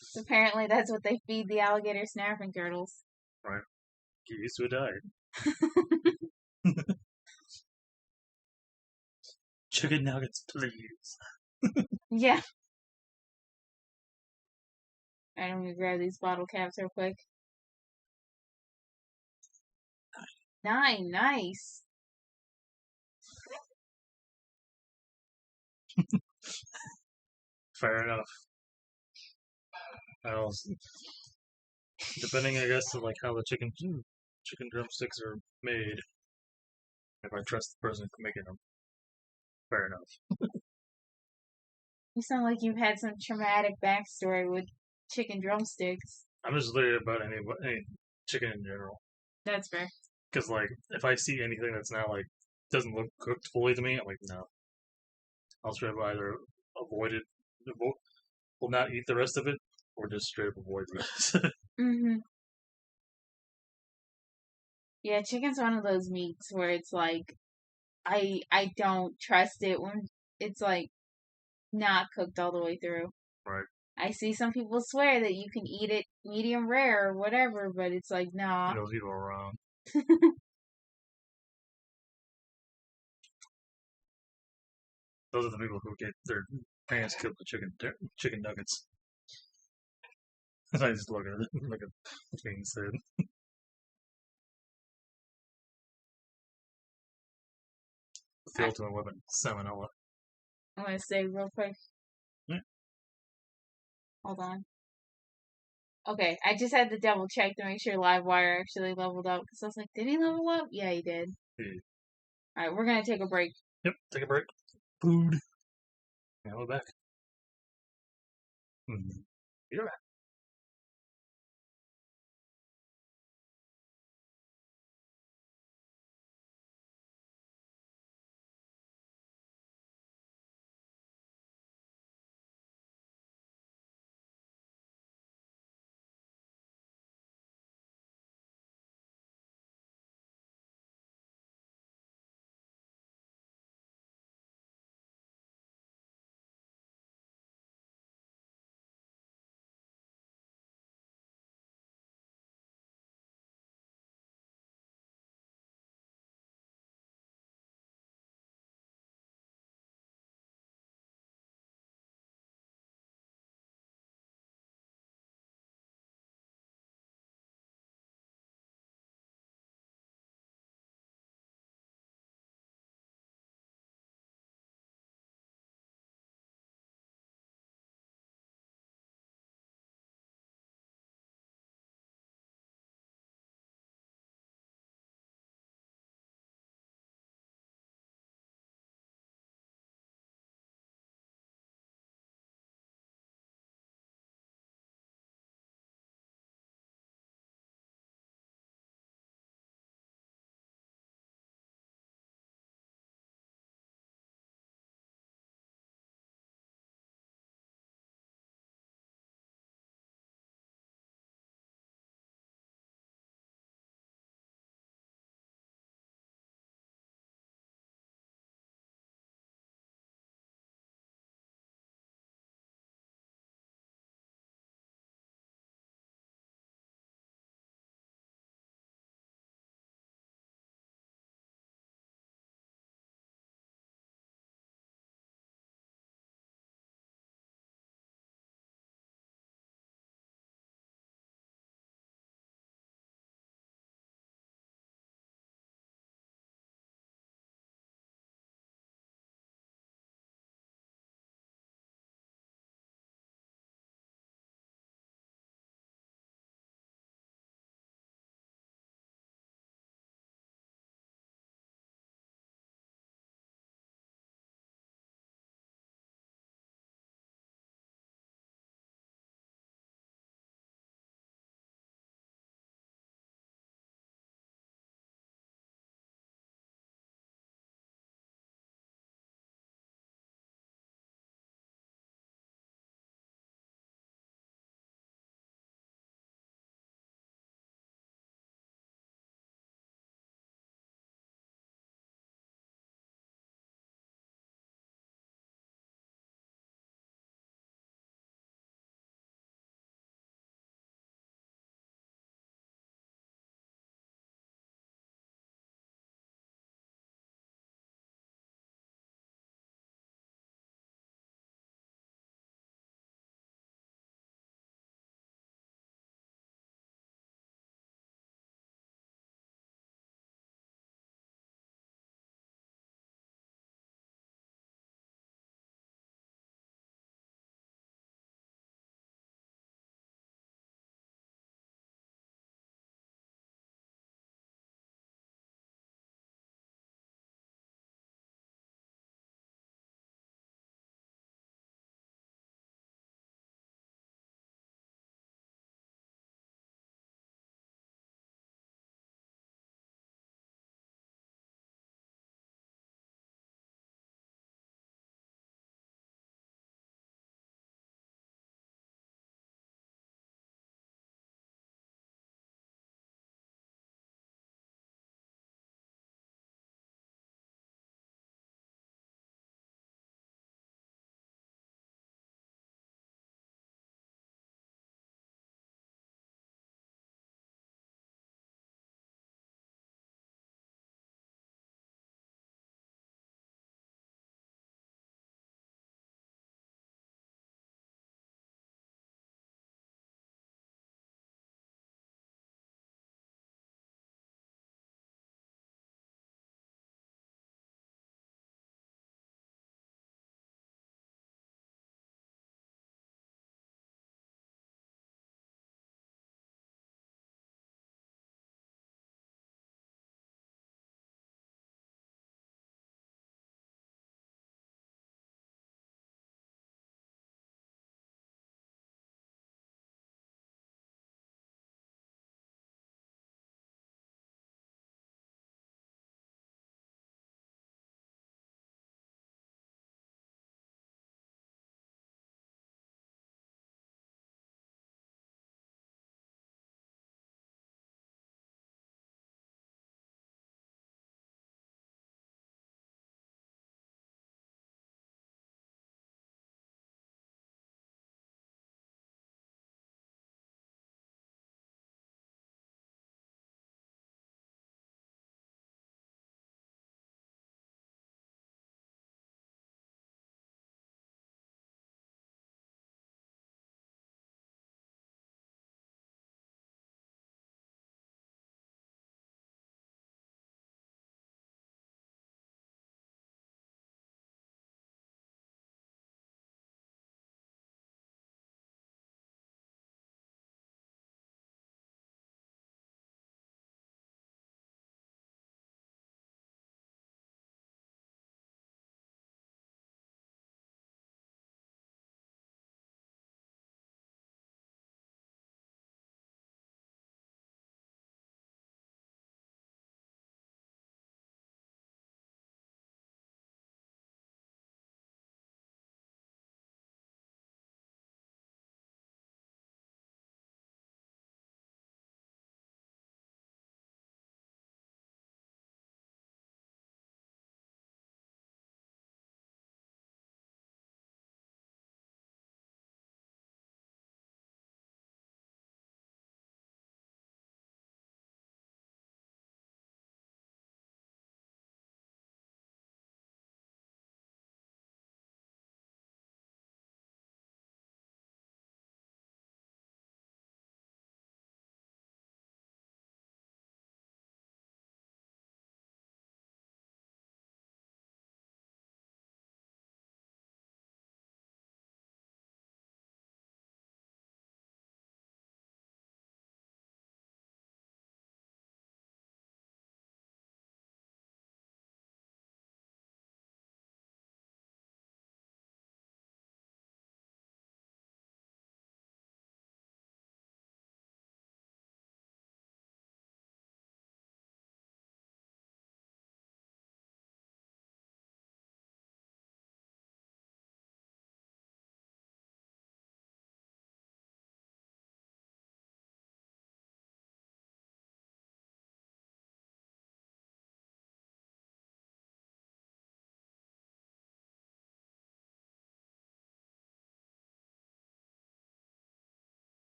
So apparently, that's what they feed the alligator snapping turtles. right. Get used to a diet. Chicken nuggets, please. Yeah. Alright, let me grab these bottle caps real quick. Nice. Fair enough. Depending, I guess, on like how the chicken drumsticks are made. If I trust the person making them, fair enough. You sound like you've had some traumatic backstory with chicken drumsticks. I'm just literally about any chicken in general. That's fair. Because like, if I see anything that's not like doesn't look cooked fully to me, I'm like, no. I'll try to either avoid it, will not eat the rest of it, or just straight up avoid the rest. Mm-hmm. Yeah, chicken's one of those meats where it's like I don't trust it when it's like not cooked all the way through. Right. I see some people swear that you can eat it medium rare or whatever, but it's like, nah. Those people are wrong. Those are the people who get their parents killed with chicken nuggets. I just look at it, look at what's being said. The ultimate weapon, Salmonella. I'm gonna say real quick. Yeah. Hold on. Okay, I just had to double check to make sure Livewire actually leveled up because I was like, did he level up? Yeah, he did. Yeah. All right, we're gonna take a break. Yep, take a break. Food. Now we're back. You're back.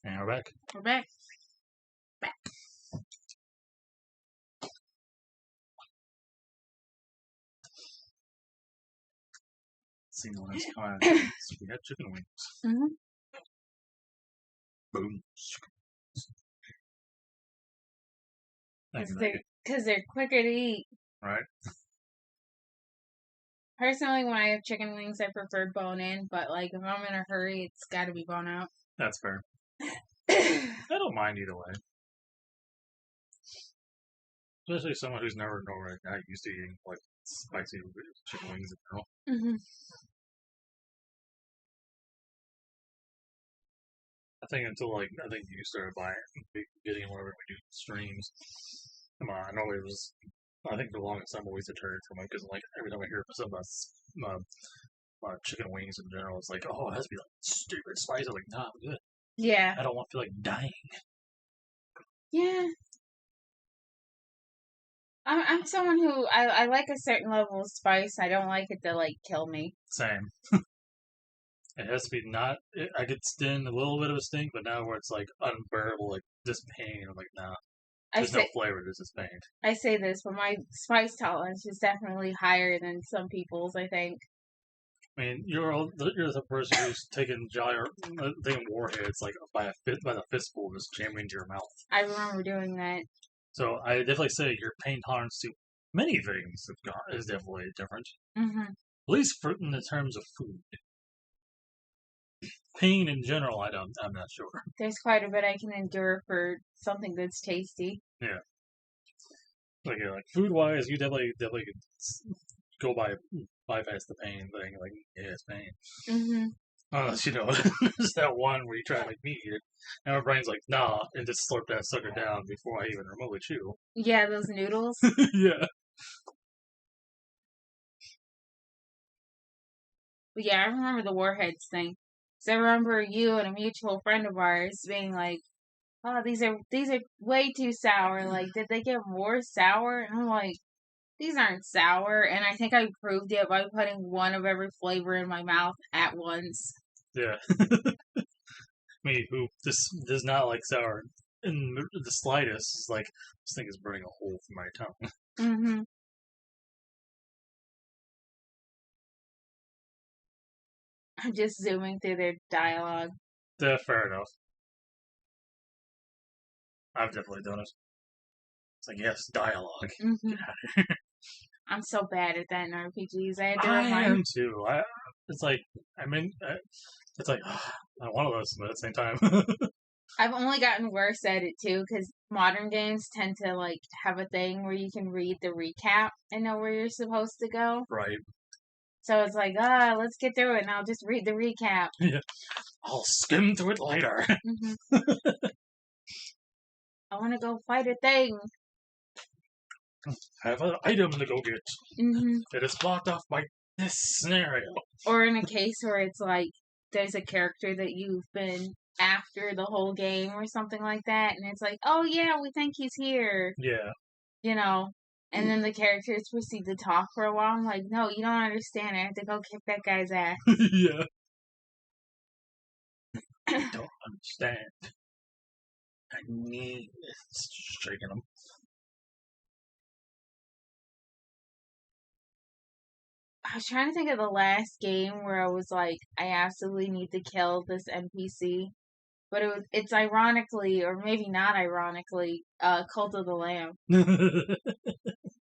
And we're back. We're back. Seen the last time. So we had chicken wings. Mm-hmm. Boom. Thank you. Because they're quicker to eat. Right. Personally, when I have chicken wings, I prefer bone in, but like if I'm in a hurry, it's got to be bone out. That's fair. I don't mind either way. Especially someone who's never not used to eating like spicy chicken wings in general. Mm-hmm. I think you started getting whenever we do streams. Come on, I know it was. I think the longest I'm always deterred from it because like every time I hear something about chicken wings in general, it's like, oh, it has to be like stupid spicy. I'm like, nah, I'm good. Yeah. I don't want to feel like dying. Yeah. I'm someone who I like a certain level of spice. I don't like it to like kill me. Same. It has to be not. I could stand a little bit of a stink, but now where it's like unbearable, like just pain. I'm like, nah. There's no flavor. There's just pain. I say this, but my spice tolerance is definitely higher than some people's. I think. I mean, you're the person who's taking warheads like by the fistful, just jamming into your mouth. I remember doing that. So I definitely say your pain tolerance to many things is definitely different. Mm-hmm. At least in the terms of food. Pain in general, I'm not sure. There's quite a bit I can endure for something that's tasty. Yeah. Like food wise, you definitely could go bypass the pain thing. Like, yeah, it's pain. Mm-hmm. Unless there's that one where you try to make me eat it, and my brain's like, nah, and just slurp that sucker down before I even remotely chew. Yeah, those noodles. Yeah. But yeah, I remember the warheads thing. So I remember you and a mutual friend of ours being like, "Oh, these are way too sour. Like, did they get more sour?" And I'm like, "These aren't sour." And I think I proved it by putting one of every flavor in my mouth at once. Yeah. Me, who does not like sour in the slightest, like this thing is burning a hole through my tongue. Mm-hmm. I'm just zooming through their dialogue. Yeah, fair enough. I've definitely done it. It's like, yes, dialogue. Mm-hmm. I'm so bad at that in RPGs. I am too. It's like I want to listen, but at the same time, I've only gotten worse at it too because modern games tend to like have a thing where you can read the recap and know where you're supposed to go. Right. So it's like, let's get through it and I'll just read the recap. Yeah. I'll skim through it later. Mm-hmm. I want to go fight a thing. I have an item to go get. Mm-hmm. It is blocked off by this scenario. Or in a case where it's like there's a character that you've been after the whole game or something like that, and it's like, oh yeah, we think he's here. Yeah. And then the characters proceed to talk for a while. I'm like, no, you don't understand. I have to go kick that guy's ass. Yeah. I don't understand. I need shaking him. I was trying to think of the last game where I was like, I absolutely need to kill this NPC. But it's ironically, or maybe not ironically, Cult of the Lamb.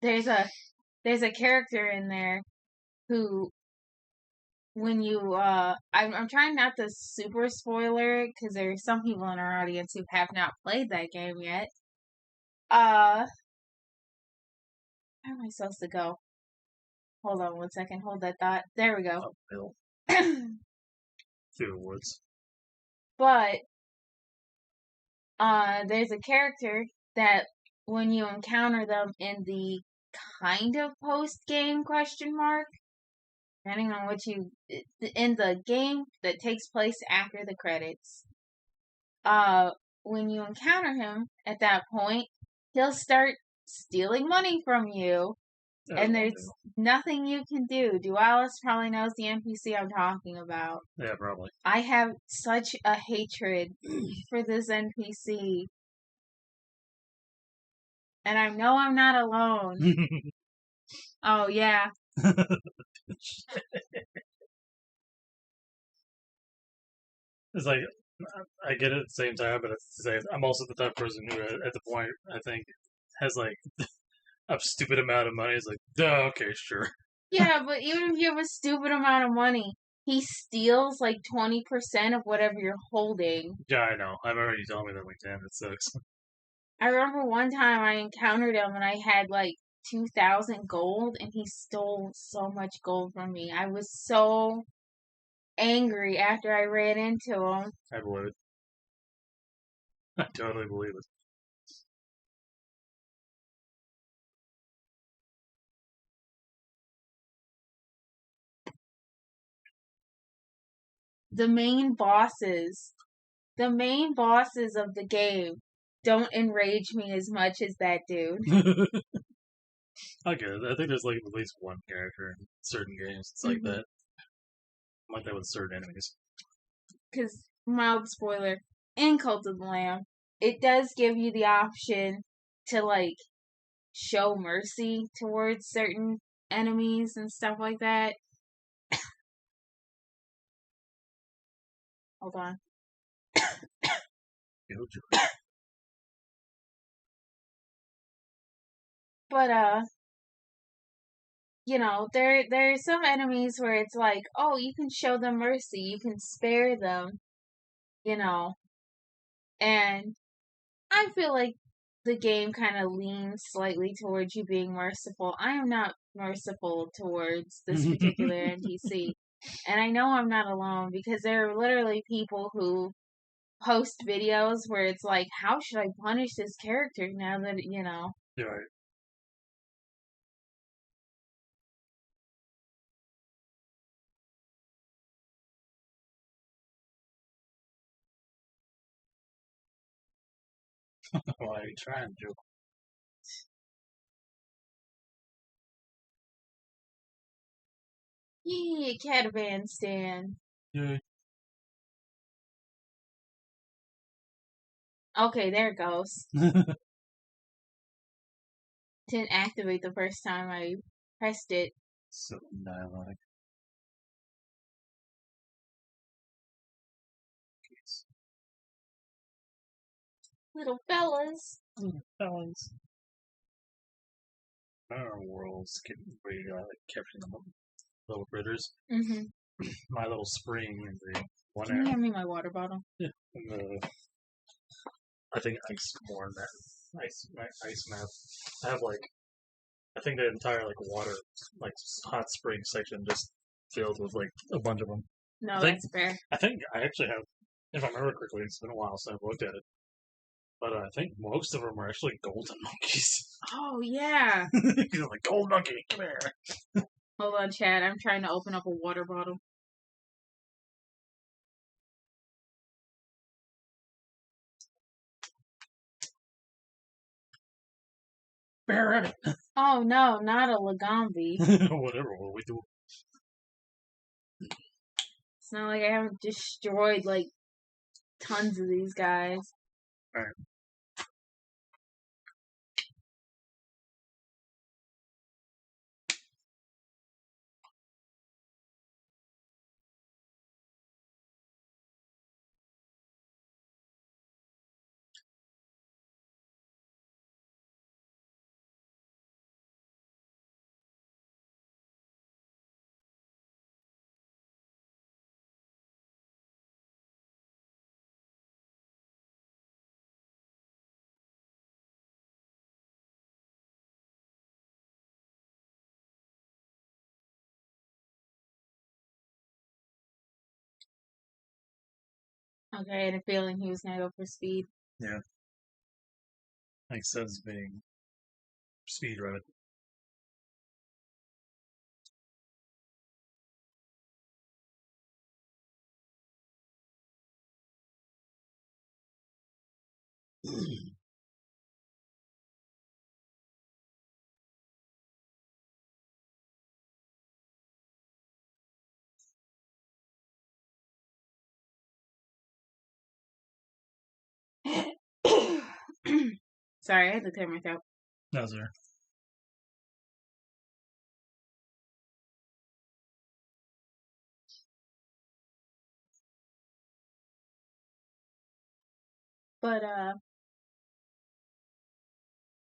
There's a character in there who, when you I'm trying not to super spoiler it because there's some people in our audience who have not played that game yet. Where am I supposed to go? Hold on 1 second. Hold that thought. There we go. Through the woods. But there's a character that when you encounter them in the kind of post-game question mark, depending on what in the game that takes place after the credits, when you encounter him at that point, he'll start stealing money from you And there's nothing you can do. Dualis probably knows the NPC I'm talking about. Yeah, probably. I have such a hatred for this NPC. And I know I'm not alone. Oh, yeah. It's like, I get it at the same time, but it's the same. I'm also the type of person who, at the point, I think, has like a stupid amount of money. It's like, duh, okay, sure. Yeah, but even if you have a stupid amount of money, he steals like 20% of whatever you're holding. Yeah, I know. I remember you telling me that like, damn, it sucks. I remember one time I encountered him and I had like 2,000 gold and he stole so much gold from me. I was so angry after I ran into him. I believe it. I totally believe it. The main bosses of the game don't enrage me as much as that dude. I get it. I think there's like at least one character in certain games. It's like that. Like that with certain enemies. Because, mild spoiler, in Cult of the Lamb, it does give you the option to, like, show mercy towards certain enemies and stuff like that. Hold on. But, you know, there are some enemies where it's like, oh, you can show them mercy, you can spare them, you know. And I feel like the game kind of leans slightly towards you being merciful. I am not merciful towards this particular NPC. And I know I'm not alone because there are literally people who post videos where it's like, how should I punish this character now that, you know? You're right. What are you trying to do? Yeah, catavan stand. Yeah. Okay, there it goes. Didn't activate the first time I pressed it. So dialogue. Little fellas. Fellas. Our world's getting ready to capture the little critters. Mm-hmm. My little spring in the one Can you area. hand me my water bottle? Yeah. And the, I think Iceborne map. Ice map. I have like, I think the entire like water, like hot spring section just filled with like a bunch of them. No, think- that's fair. I think I actually have, if I remember correctly, it's been a while since I've looked at it. But I think most of them are actually golden monkeys. Oh, yeah. You're like, gold monkey, come here. Hold on, Chad. I'm trying to open up a water bottle. Bear at it. Oh, no, not a Lagombi. Whatever, what we do. It's not like I haven't destroyed, like, tons of these guys. Alright. Okay, I had a feeling he was gonna go for speed. Yeah. Makes sense being speed rabbit. Sorry, I had to clear my throat. No, sir. But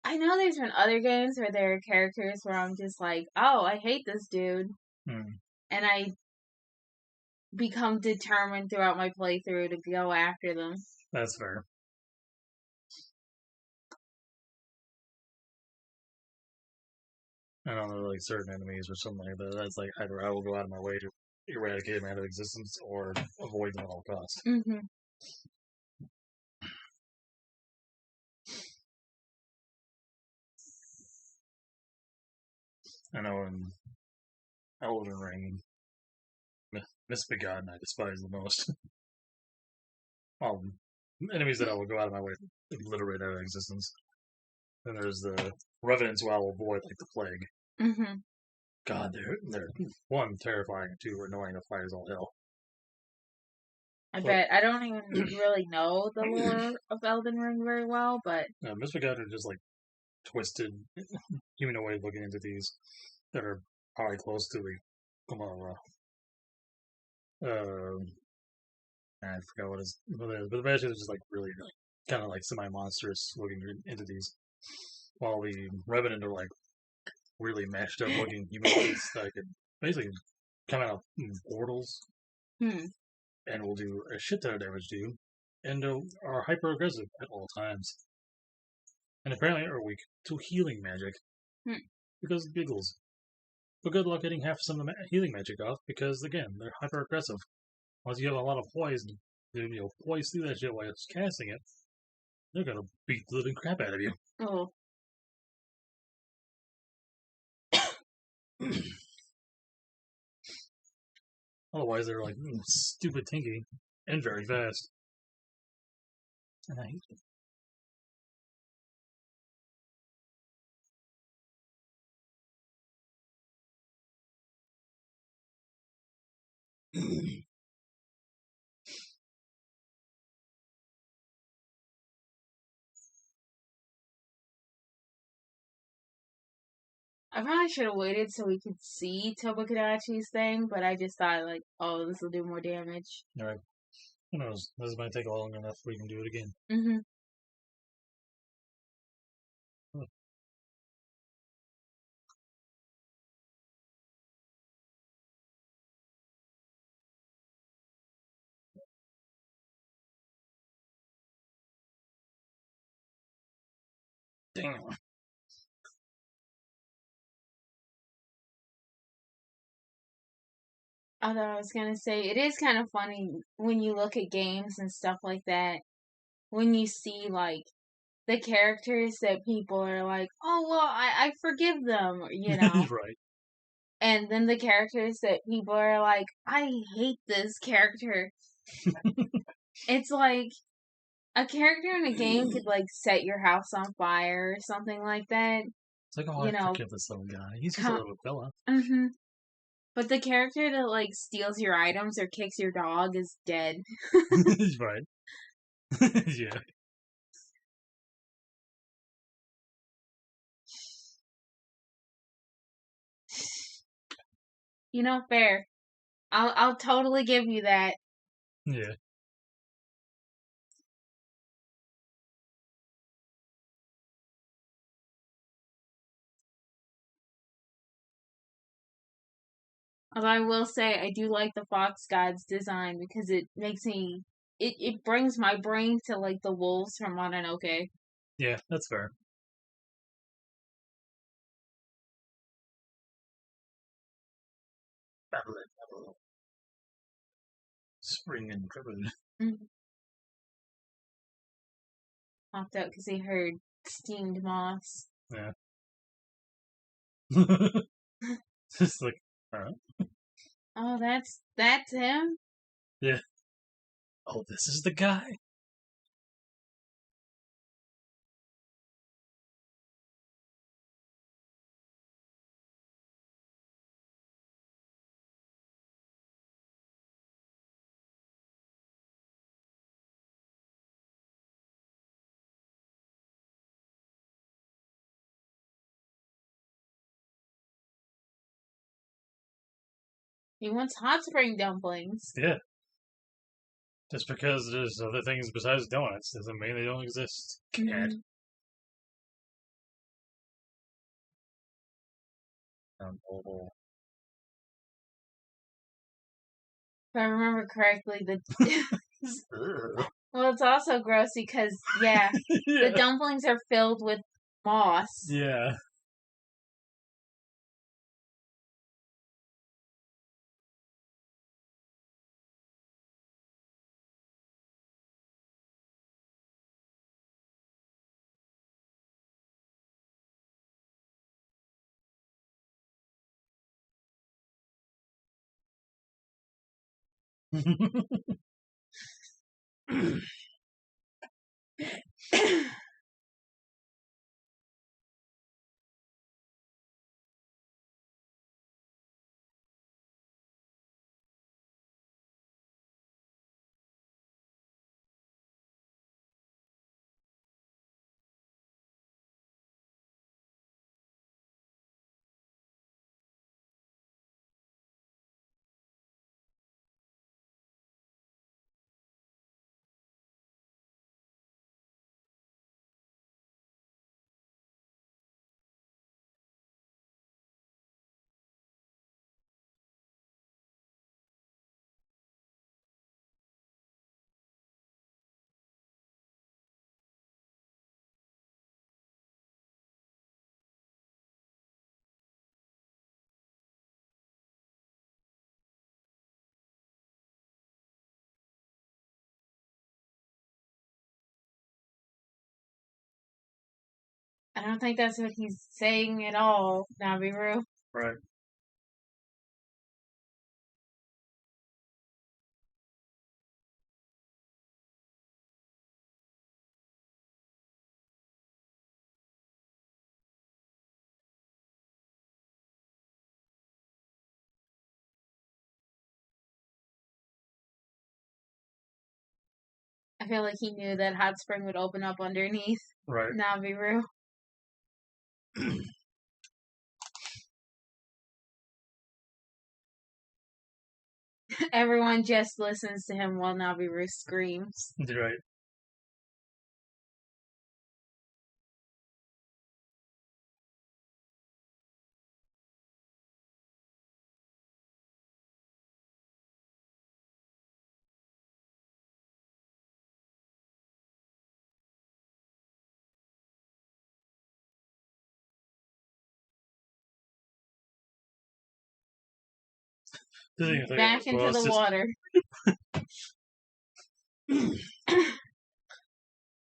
I know there's been other games where there are characters where I'm just like, oh, I hate this dude, Hmm. and I become determined throughout my playthrough to go after them. That's fair. I don't know, like certain enemies or something like that. That's like either I will go out of my way to eradicate them out of existence or avoid them at all costs. Mm-hmm. I know in Elden Ring, Misbegotten I despise the most. Enemies that I will go out of my way to obliterate out of existence. Then there's the Revenants who I will avoid like the plague. Mm-hmm. God, they're one terrifying and two annoying to fight as all hell. I bet I don't even really know the lore of Elden Ring very well, but Misbegotten are just like twisted, humanoid looking entities that are probably close to the Gamora. I forgot what it is, but the Banshees are just like really kind of like semi-monstrous looking entities, while the Revenant are like really mashed up looking humanoids that could basically come out of portals and will do a shit ton of damage to you, and are hyper aggressive at all times, and apparently are weak to healing magic because of giggles. But good luck getting half some of the healing magic off because again they're hyper aggressive. Once you have a lot of poison, poise through that shit while you're casting it, they're gonna beat the living crap out of you. Oh. Otherwise, they're like stupid tinky and very fast. And I hate them. I probably should have waited so we could see Tobakadachi's thing, but I just thought like, oh, this will do more damage. Alright. Who knows? This might take long enough we can do it again. Mm-hmm. Oh. Damn. Although I was gonna say, it is kind of funny when you look at games and stuff like that, when you see like the characters that people are like, oh well, I forgive them, you know. Right. And then the characters that people are like, I hate this character. It's like a character in a game could like set your house on fire or something like that. It's like, oh, I forgive this little guy. He's just a little fella. Mm-hmm. But the character that like steals your items or kicks your dog is dead. Right. Yeah. You know, fair. I'll totally give you that. Yeah. Although I will say I do like the Fox God's design because it makes me it brings my brain to like the wolves from Mononoke. Yeah, that's fair. Babylon. Spring and Prelude. Mm-hmm. Popped out because he heard steamed moss. Yeah. Just like, alright. Oh, that's him? Yeah. Oh, this is the guy? He wants hot spring dumplings. Yeah. Just because there's other things besides donuts doesn't mean they don't exist. Cat. Mhm. Oval. If I remember correctly, Ugh. well, it's also gross because the Yeah. dumplings are filled with moss. Yeah. I don't think that's what he's saying at all, Nabiru. Right. I feel like he knew that hot spring would open up underneath Right. Nabiru. Everyone just listens to him while Nabiru screams. Right. Didn't even think Back it was into the just water.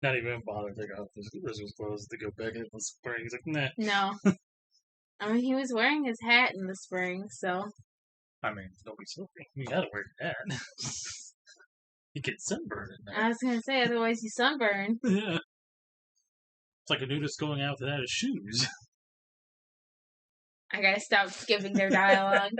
not even bother to take off his clothes to go back into the spring. He's like, nah. No. I mean, he was wearing his hat in the spring, so. I mean, don't be silly. You gotta wear that. You get sunburned in I that. was gonna say, otherwise you sunburn. Yeah. It's like a nudist going out without his shoes. I gotta stop skipping their dialogue.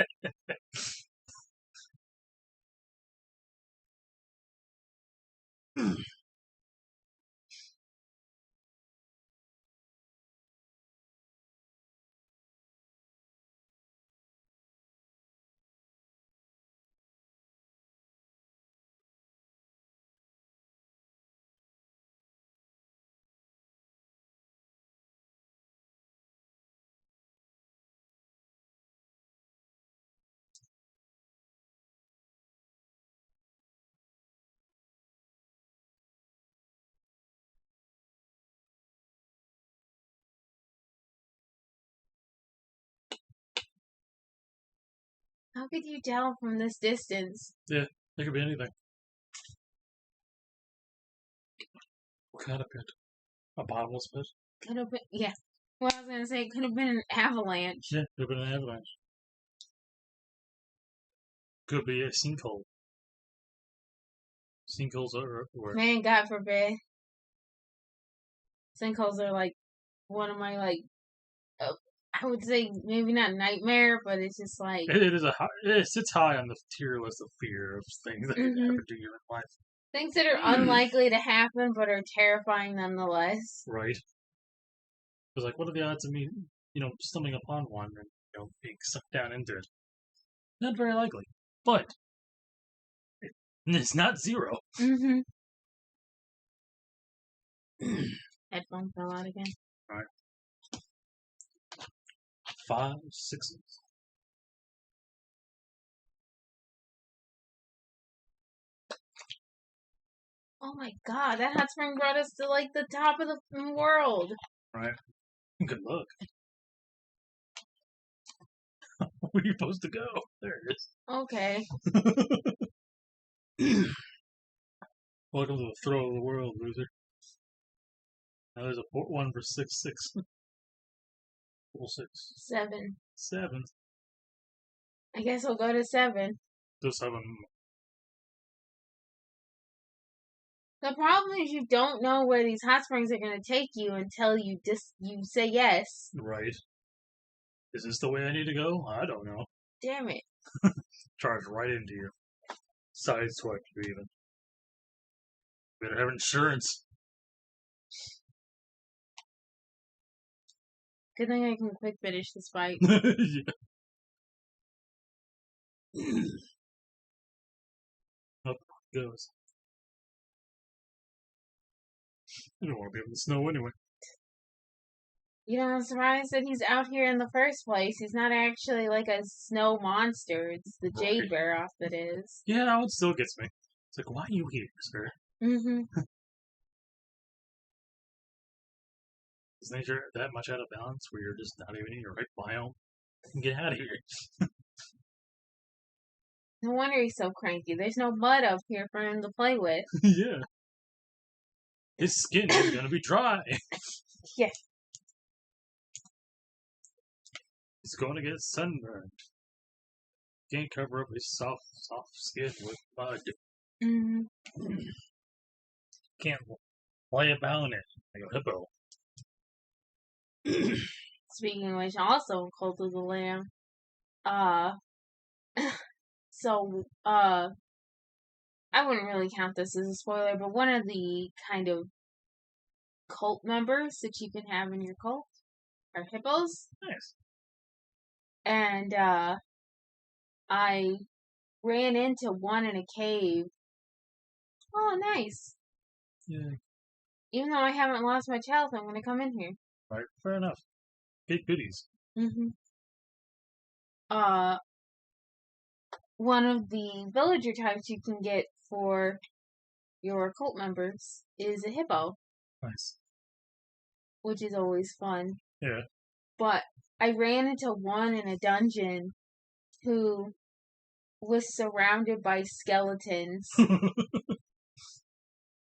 How could you tell from this distance? Yeah, it could be anything. What kind of pit? A bottomless pit? Could have been, yeah. Well, I was gonna say, it could have been an avalanche. Yeah, could have been an avalanche. Could be a sinkhole. Sinkholes are where? Man, God forbid. Sinkholes are like one of my, like, I would say maybe not nightmare, but it's just like. It is a high, it sits high on the tier list of fear of things that could happen to you in life. Things that are unlikely to happen, but are terrifying nonetheless. Right. It's like, what are the odds of me, stumbling upon one and, being sucked down into it? Not very likely. But it's not zero. Mm-hmm. Headphone fell out again. Alright. 5 6s. Oh my god, that hot spring brought us to like the top of the world. Right. Good luck. Where are you supposed to go? There it is. Okay. Welcome to the throw of the world, loser. Now there's a 1 for 6 6. Full 6. 7. 7. I guess we'll go to 7. To 7. The problem is you don't know where these hot springs are going to take you until you say yes. Right. Is this the way I need to go? I don't know. Damn it. Charge right into you. Sideswipe you even. Better have insurance. Good thing I can quick finish this fight. Yeah. Up it goes. I don't want to be in the snow anyway. You know, I'm surprised that he's out here in the first place. He's not actually like a snow monster. It's the Jade Barroth that is. Yeah, that one still gets me. It's like, why are you here, sir? Mm-hmm. Is nature that much out of balance where you're just not even in your right biome? Get out of here. No wonder he's so cranky. There's no mud up here for him to play with. Yeah. His skin is gonna be dry. Yeah. He's going to get sunburned. Can't cover up his soft skin with mud. Mm-hmm. Can't lay about it like a hippo. Speaking of which, also Cult of the Lamb. So, I wouldn't really count this as a spoiler, but one of the kind of cult members that you can have in your cult are hippos. Nice. And, I ran into one in a cave. Oh, nice. Yeah. Even though I haven't lost much health, I'm going to come in here. Right, fair enough. Big goodies. Mm-hmm. One of the villager types you can get for your cult members is a hippo. Nice. Which is always fun. Yeah. But I ran into one in a dungeon who was surrounded by skeletons.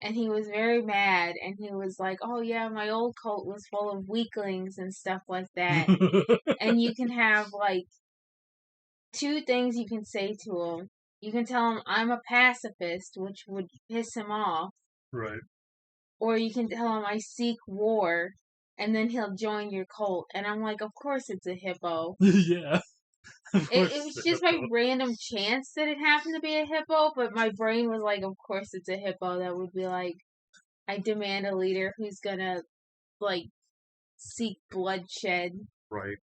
And he was very mad, and he was like, oh yeah, my old cult was full of weaklings and stuff like that. And you can have, like, 2 things you can say to him. You can tell him, I'm a pacifist, which would piss him off. Right. Or you can tell him, I seek war, and then he'll join your cult. And I'm like, of course it's a hippo. Yeah. It was just by random chance that it happened to be a hippo, but my brain was like, of course it's a hippo. That would be like, I demand a leader who's gonna, like, seek bloodshed. Right.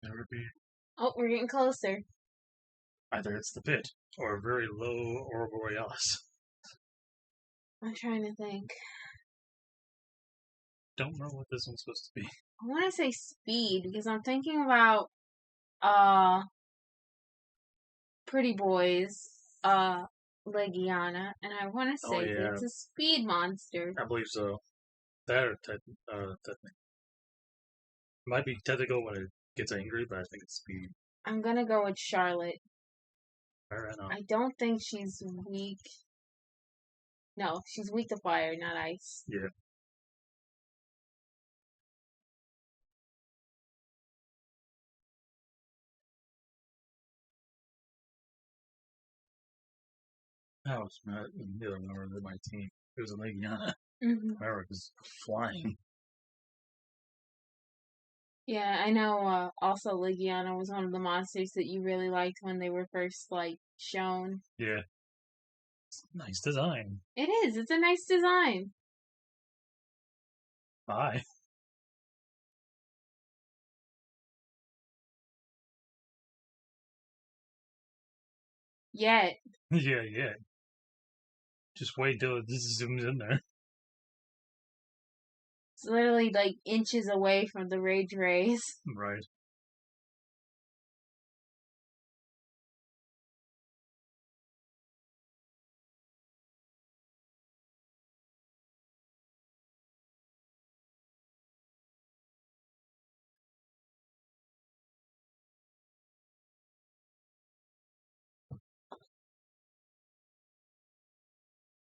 Never be. Oh, we're getting closer. Either it's the pit or a very low Aurora Borealis. I'm trying to think. Don't know what this one's supposed to be. I want to say speed because I'm thinking about Pretty Boys, Legiana, and I want to say that it's a speed monster. I believe so. That or technical. Might be technical when it gets angry, but I think it's speed. I'm gonna go with Charlotte. Right now. I don't think she's weak. No, she's weak to fire, not ice. Yeah. That was not the other member of my team. It was a Legiana. Mm-hmm. Maverick is flying. Yeah, I know. Also, Legiana was one of the monsters that you really liked when they were first like shown. Yeah. Nice design. It is. It's a nice design. Bye. Yet, Yeah. Just wait till it just zooms in there. it's literally like inches away from the rage rays. Right.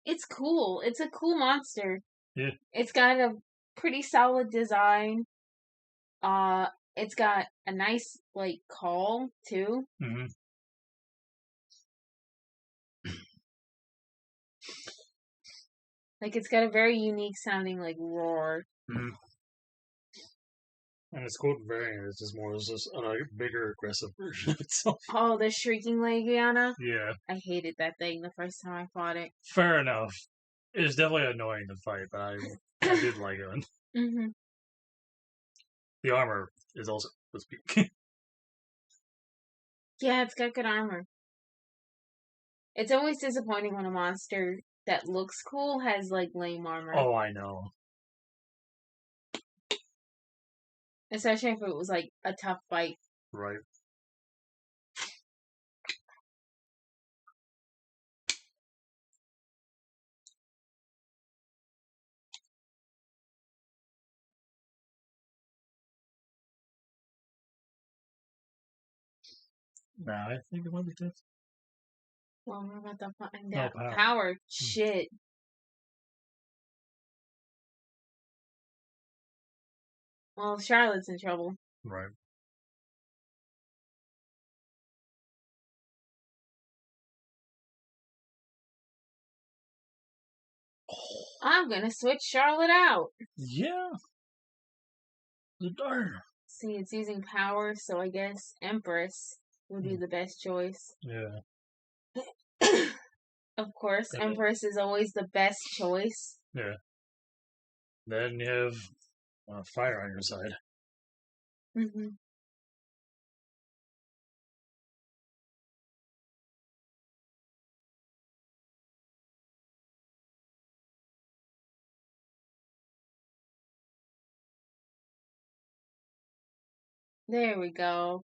It's cool. It's a cool monster. Yeah. It's got a pretty solid design. Uh, it's got a nice like call too. Mm-hmm. Like it's got a very unique sounding like roar. Mm-hmm. And its quote variant is just more just a bigger, aggressive version of itself. Oh, the shrieking Legiana. Yeah. I hated that thing the first time I fought it. Fair enough. It's definitely annoying to fight, but I did like it. Hmm. The armor is also was peak. Yeah, it's got good armor. It's always disappointing when a monster that looks cool has like lame armor. Oh, I know. Especially if it was like a tough fight. Right. Nah, I think it might be tough. Well, we're about to find No out. power. Power. Shit. Well, Charlotte's in trouble. Right. I'm gonna switch Charlotte out. Yeah. The darn. See, it's using power, so I guess Empress would be the best choice. Yeah. Of course, Okay. Empress is always the best choice. Yeah. Then you have fire on your side. Hmm. There we go.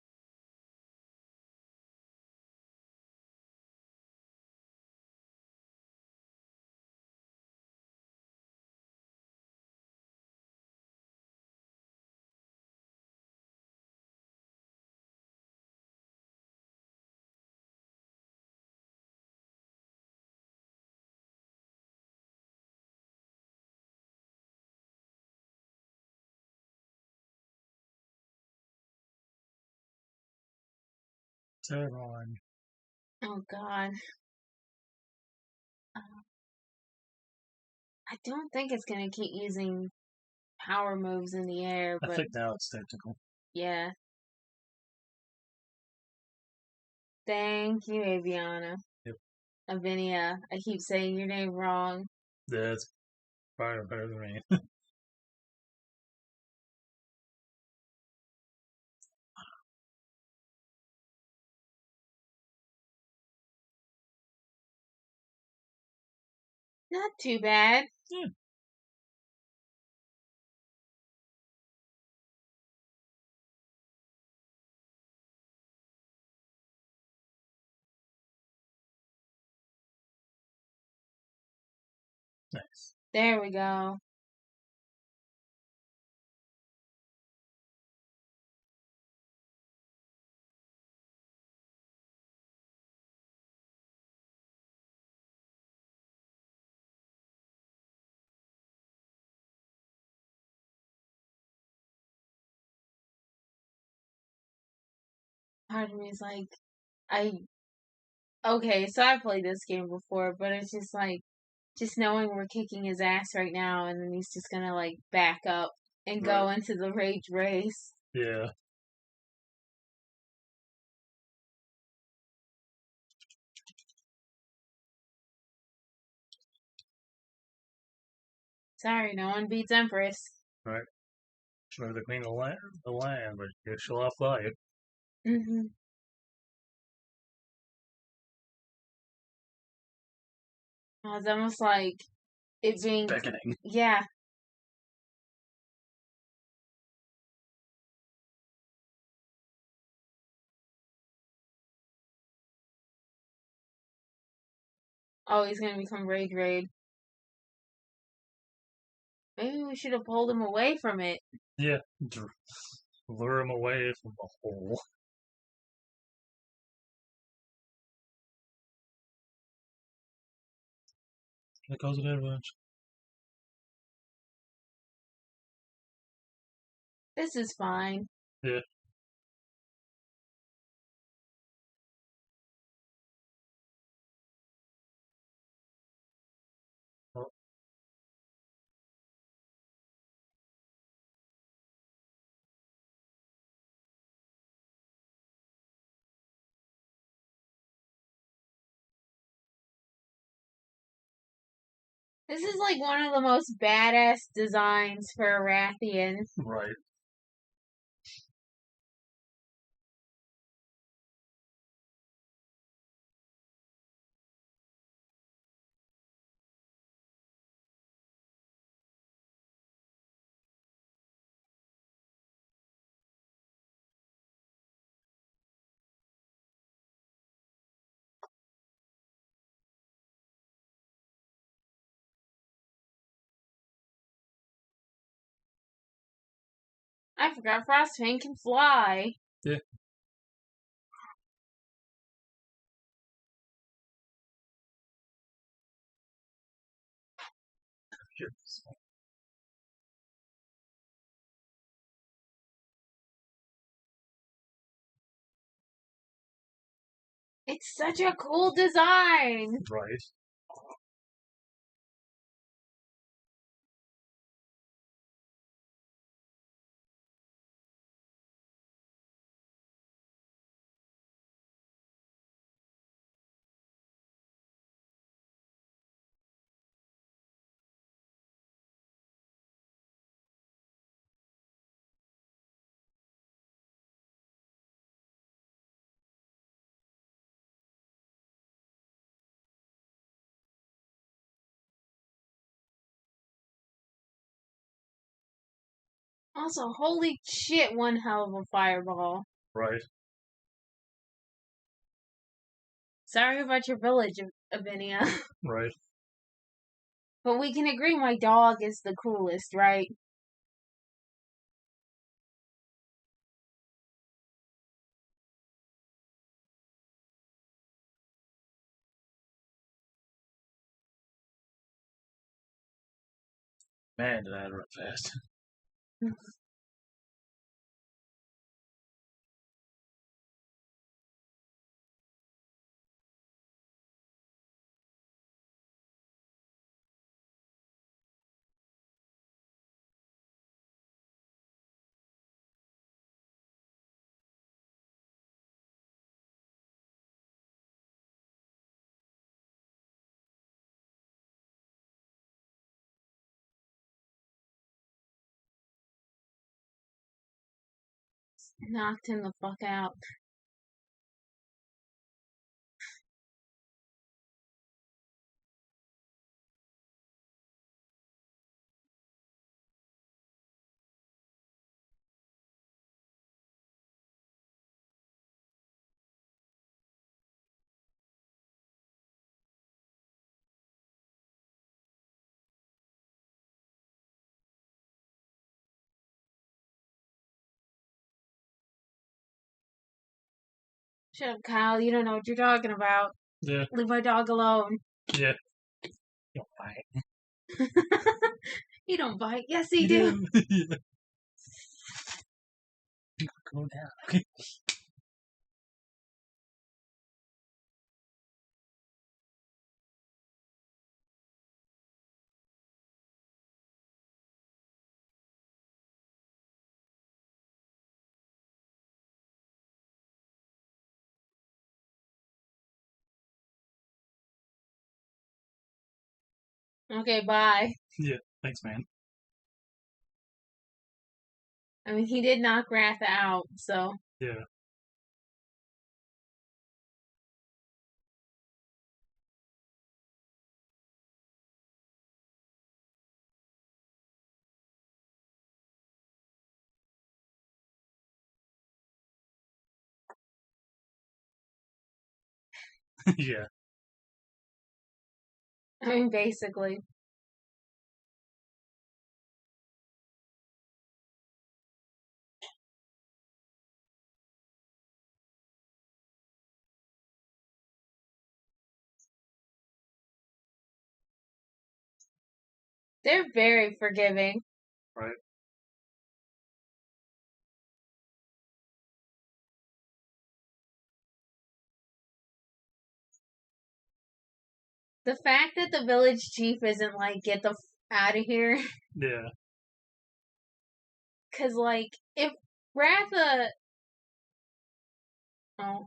Terrifying. Oh god. I don't think it's gonna keep using power moves in the air, I but think now it's tactical. yeah. Thank you, Aviana. Yep. Avinia. I keep saying your name wrong. That's fire better than me. Not too bad. Yeah. Nice. There we go. Part of me is like, okay, so I played this game before, but it's just like, just knowing we're kicking his ass right now, and then he's just gonna like back up and go Right. into the rage race. Yeah. Sorry, no one beats Empress. Right. Or the queen of the land, but she'll outfly it. Mm-hmm. It's almost like it being, Beckoning. yeah. Oh, he's gonna become Rage Raid. Maybe we should have pulled him away from it. Yeah. Lure him away from the hole. That goes an advantage. This is fine. Yeah. Well, This is like one of the most badass designs for a Rathian. right. I forgot Frostfang can fly. Yeah. It's such a cool design. Right. Also, holy shit, one hell of a fireball. Right. Sorry about your village, Avinia. Right. But we can agree my dog is the coolest, right? Man, did I run fast. Knocked him the fuck out. Shut up, Kyle. You don't know what you're talking about. Yeah. Leave my dog alone. Yeah. You'll fight. He don't bite. Yes, he do. Yeah. Go down. Okay, bye. Yeah, thanks, man. I mean, he did knock Ratha out, so. Yeah. Yeah. I mean, basically. They're very forgiving. Right. The fact that the village chief isn't like, get the out of here. Yeah. Because, like, if Ratha. Oh.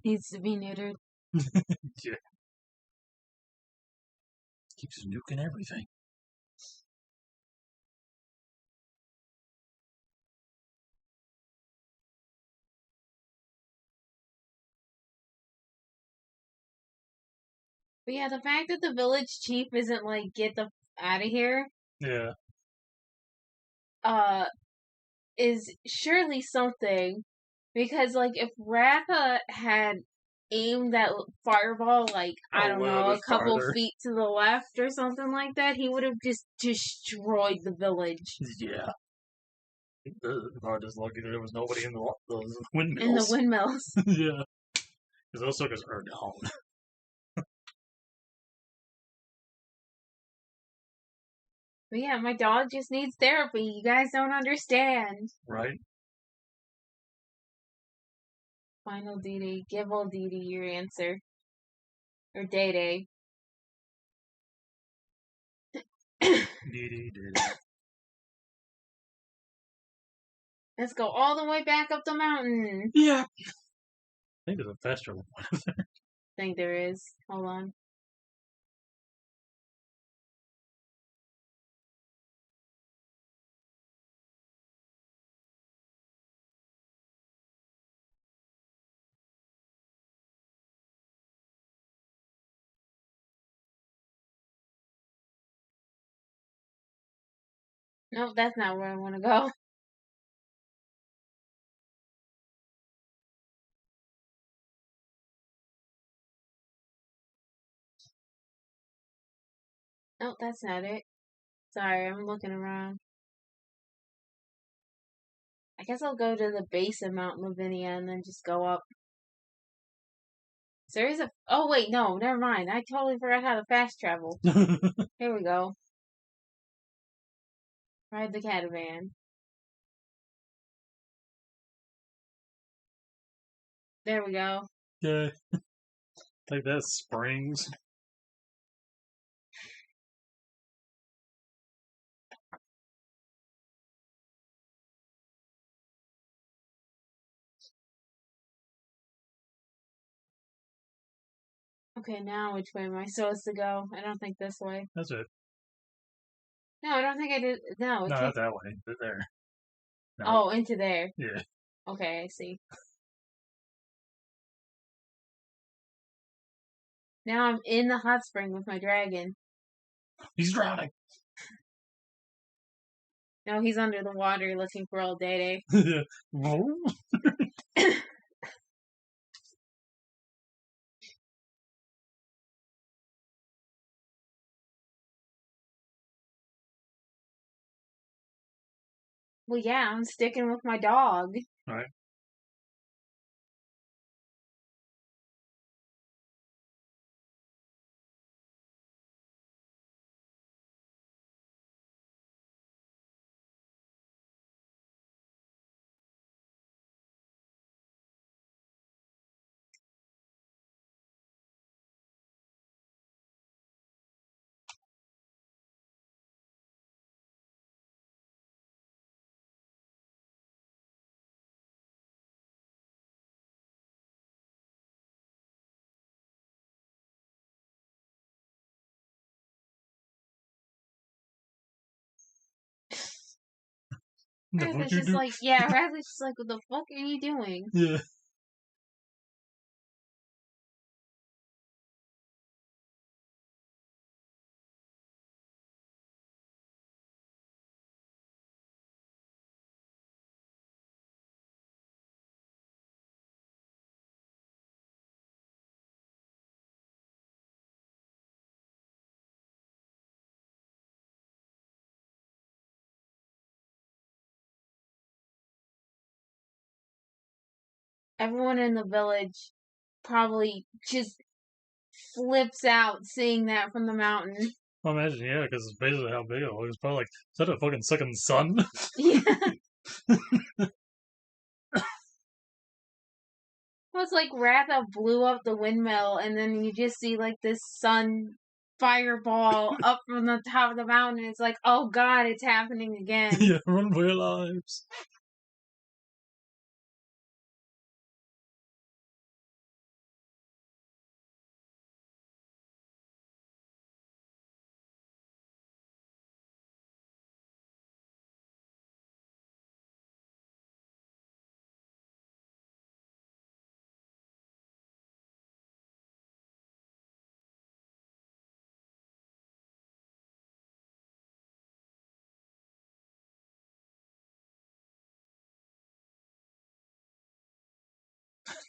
Needs to be neutered. Yeah. Keeps nuking everything. But yeah, the fact that the village chief isn't like, get the out of here, Yeah. uh, is surely something. Because, like, if Ratha had aimed that fireball, like, I A don't little know, a bit couple farther. feet to the left or something like that, he would have just destroyed the village. Yeah. Probably just lucky there was nobody in those In the windmills. windmills. Yeah. Because those suckers are down. But yeah, my dog just needs therapy. You guys don't understand. Right? Final Dee. Give old Dee your answer. Or Day Day. Dee. Let's go all the way back up the mountain. Yeah. I think there's a faster one. I think there is. Hold on. Nope, that's not where I want to go. Nope, that's not it. Sorry, I'm looking around. I guess I'll go to the base of Mount Lavinia and then just go up. So there is a. Oh, wait, no, never mind. I totally forgot how to fast travel. Here we go. Ride the catavan. There we go. Yeah. Take that, Springs. Okay, now which way am I supposed to go? I don't think this way. That's it. No, I don't think I did. No, No, not that way. There. No. Oh, into there. Yeah. Okay, I see. Now I'm in the hot spring with my dragon. He's drowning. No, he's under the water looking for old Day Yeah. Whoa. Well, yeah, I'm sticking with my dog. Right. Ratha's just like, yeah, Ratha's just like, what the fuck are you doing? Yeah. Everyone in the village probably just flips out seeing that from the mountain. Well, imagine, yeah, because it's basically how big it was. It's probably like, is that a fucking second sun? Yeah. Well, it's like Ratha blew up the windmill, and then you just see like this sun fireball up from the top of the mountain. It's like, oh god, it's happening again. Yeah, run for your lives.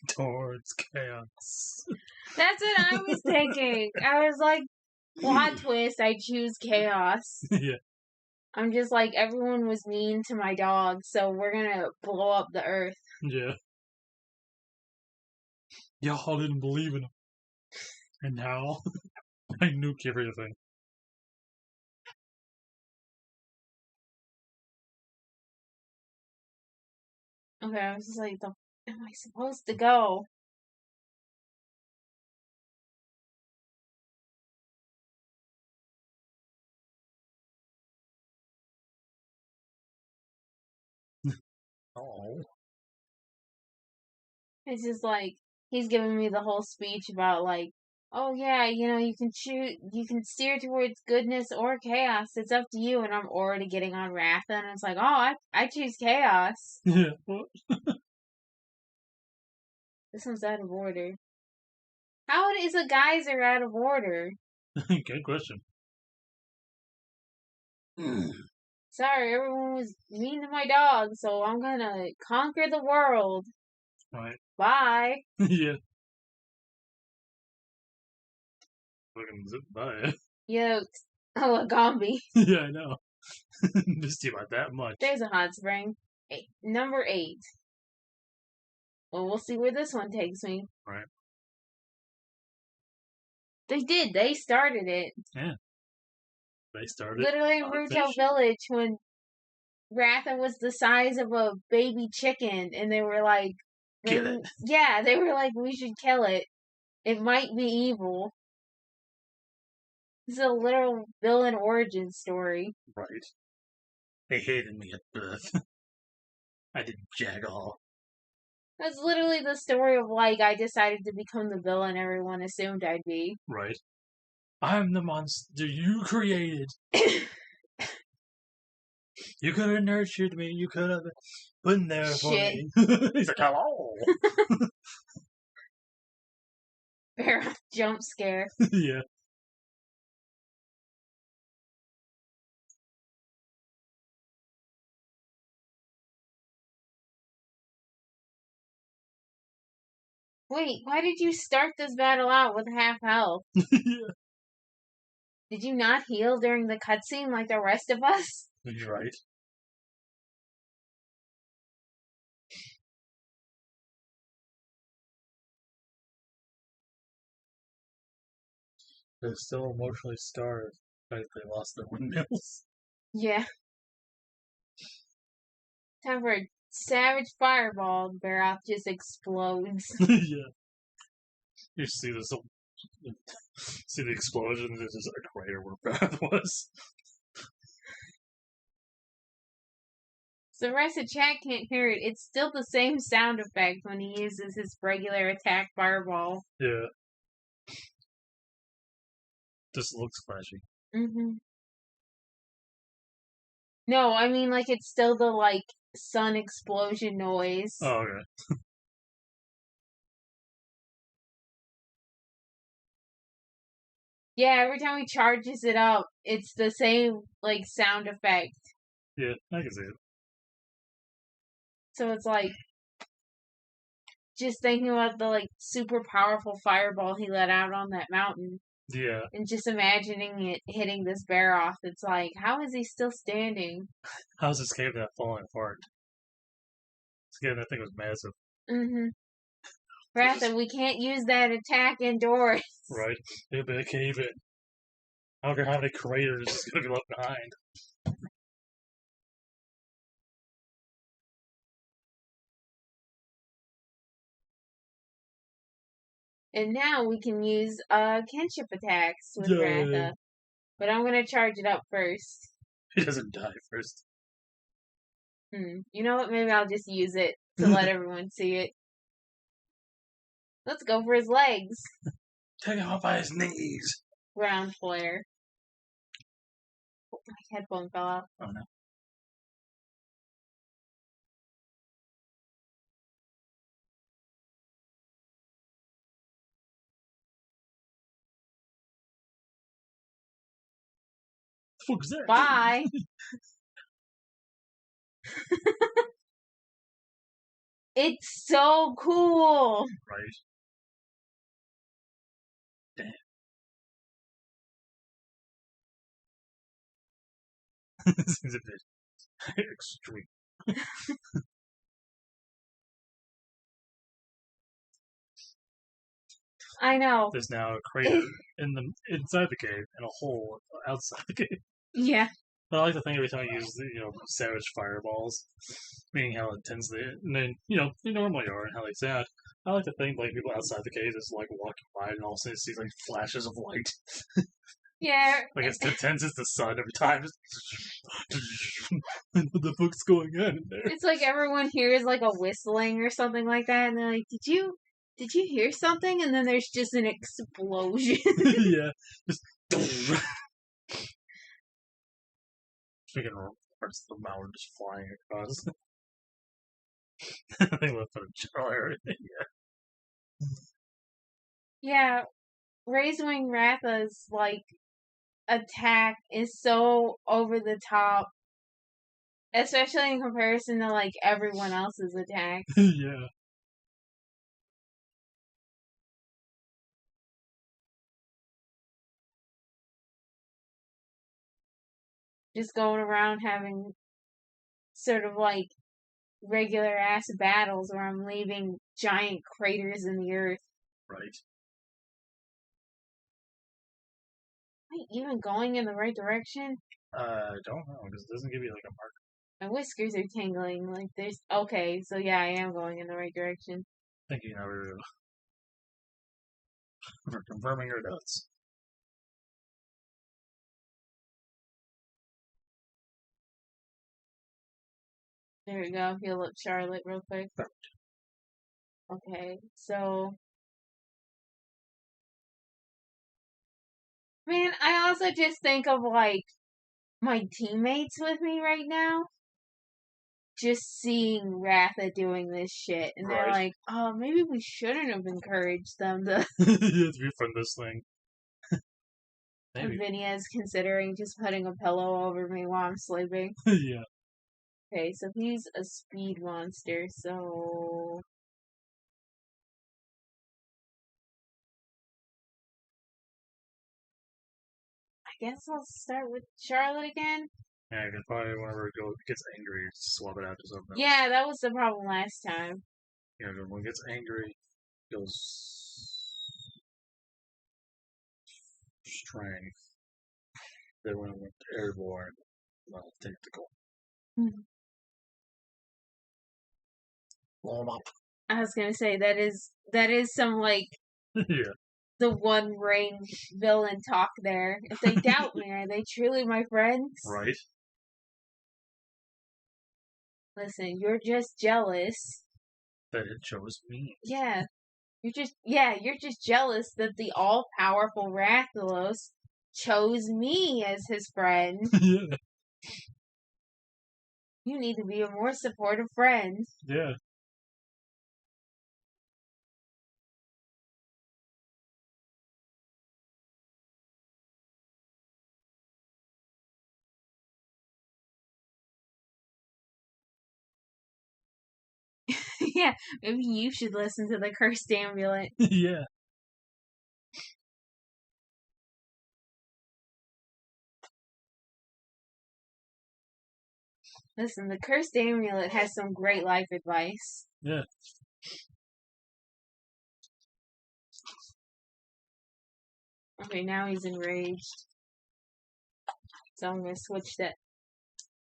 Towards chaos. That's what I was thinking. I was like, plot twist, I choose chaos. Yeah. I'm just like, everyone was mean to my dog, so we're gonna blow up the earth. Yeah. Y'all didn't believe in him. And now, I nuke everything. Okay, I was just like, the am I supposed to go? Oh. It's just like he's giving me the whole speech about like, oh yeah, you can choose, you can steer towards goodness or chaos. It's up to you. And I'm already getting on Ratha, and it's like, oh, I choose chaos. Yeah. What? This one's out of order. How is a geyser out of order? Good question. Sorry, everyone was mean to my dog, so I'm gonna conquer the world. Right. Bye. Yeah. Fucking zip by. Yo, Lagombi. Yeah, I know. Missed you by that much. There's a hot spring. Number 8. Well, we'll see where this one takes me. Right. They did. They started it. Yeah. They started. Literally in Ruto Village when Ratha was the size of a baby chicken, and they were like, Kill it. Yeah, they were like, we should kill it. It might be evil. This is a literal villain origin story. Right. They hated me at birth. I didn't jag all. That's literally the story of, like, I decided to become the villain everyone assumed I'd be. Right. I'm the monster you created. You could have nurtured me. You could have been there for Shit. me. He's like, hello. Fair jump scare. Yeah. Wait, why did you start this battle out with half health? Yeah. Did you not heal during the cutscene like the rest of us? You're right. They're still emotionally scarred because they lost their windmills. Yeah. Time for a savage fireball. Barroth just explodes. Yeah. You see this, see the explosion. There's just a crater where Beth was. So the rest of chat can't hear it. It's still the same sound effect when he uses his regular attack fireball. Yeah. Just looks flashy. Mm-hmm. No, I mean, like, it's still the, like, sun explosion noise. Oh, okay. Yeah, every time he charges it up, it's the same, like, sound effect. Yeah, I can see it. So it's like, just thinking about the, like, super powerful fireball he let out on that mountain. Yeah. And just imagining it hitting this Barroth, it's like, how is he still standing? How's this cave not falling apart? Again, that thing was massive. Mm-hmm. Ratha, we can't use that attack indoors. Right. It'll be a cave in. I don't care how many craters is going to be left behind. And now we can use kinship attacks with Yay. Ratha. But I'm gonna charge it up first. He doesn't die first. You know what? Maybe I'll just use it to let everyone see it. Let's go for his legs. Take him up by his knees. Round flare. Oh, my headphone fell out. Oh no. Fuck's that? Bye. It's so cool. Right. Damn. This is a bit extreme. I know. There's now a crater inside the cave and a hole outside the cave. Yeah. But I like to think every time you use savage fireballs, meaning how intense they normally are and how they sound. I like to think like people outside the cave just like walking by and all of a sudden see like flashes of light. Yeah. Like it's intense as the sun every time. What the fuck's going on in there? It's like everyone hears like a whistling or something like that, and they're like, "Did you hear something?" And then there's just an explosion. Yeah, just freaking parts of the mountain just flying across. They left a general area. Yeah, Razewing Ratha's like attack is so over the top, especially in comparison to like everyone else's attack. Yeah. Just going around having sort of like regular ass battles where I'm leaving giant craters in the earth. Right. Am I even going in the right direction? I don't know because it doesn't give you like a marker. My whiskers are tingling. Like there's okay, so yeah, I am going in the right direction. Thank you, Naruto. for confirming her deaths. There we go. Heal up Charlotte real quick. Okay, so man, I also just think of like my teammates with me right now. Just seeing Ratha doing this shit, and they're Right. like, "Oh, maybe we shouldn't have encouraged them to." To befriend this thing. And Maybe. Vinny is considering just putting a pillow over me while I'm sleeping. Yeah. Okay, so he's a speed monster, so I guess I'll start with Charlotte again. Yeah, you can probably whenever it gets angry, swap it out to something else. Yeah, that was the problem last time. You know, when it gets angry, it goes strength. Then when it went airborne, tactical. Blow 'em up. I was gonna say that is some like Yeah. the one range villain talk there. If they doubt me, are they truly my friends? Right. Listen, you're just jealous. That it chose me. Yeah. You're just jealous that the all powerful Rathalos chose me as his friend. Yeah. You need to be a more supportive friend. Yeah. Yeah, maybe you should listen to the cursed amulet. Yeah. Listen, the cursed amulet has some great life advice. Yeah. Okay, now he's enraged. So I'm gonna switch to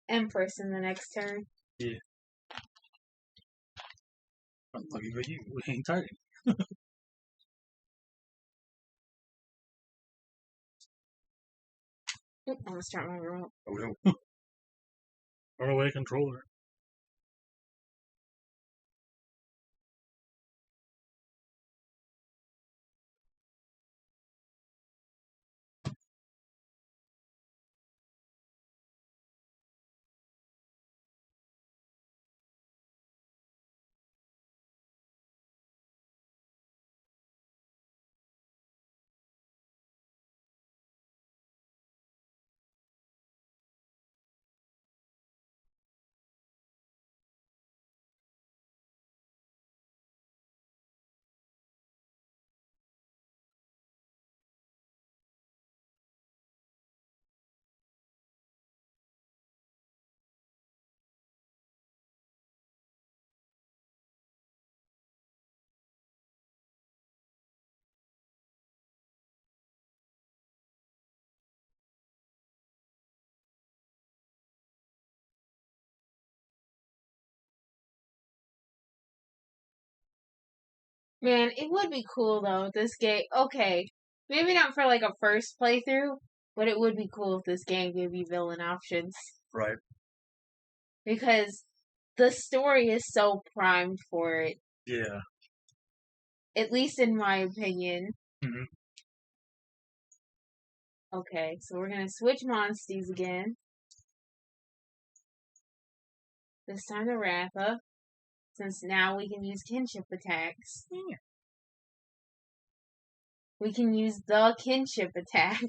Empress in the next turn. Yeah. I'm lucky for you. Hang tight. Oop, I'm gonna start my remote. Oh no. Run away, controller. Man, it would be cool though if this game. Okay, maybe not for like a first playthrough, but it would be cool if this game gave you villain options. Right. Because the story is so primed for it, Yeah. at least in my opinion. Mhm. Okay, so we're gonna switch monsties again. This time to Ratha, since now we can use kinship attacks. Yeah. We can use the kinship attack.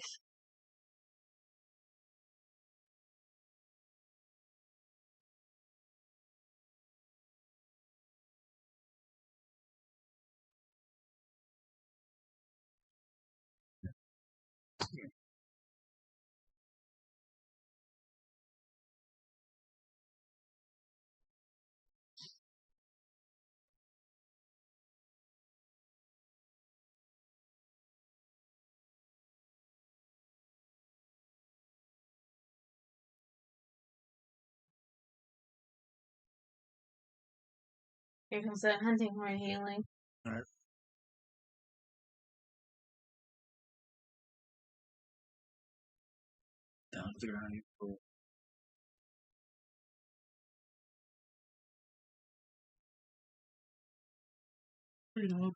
Here comes that hunting horn healing. Alright. Down to the ground. You know,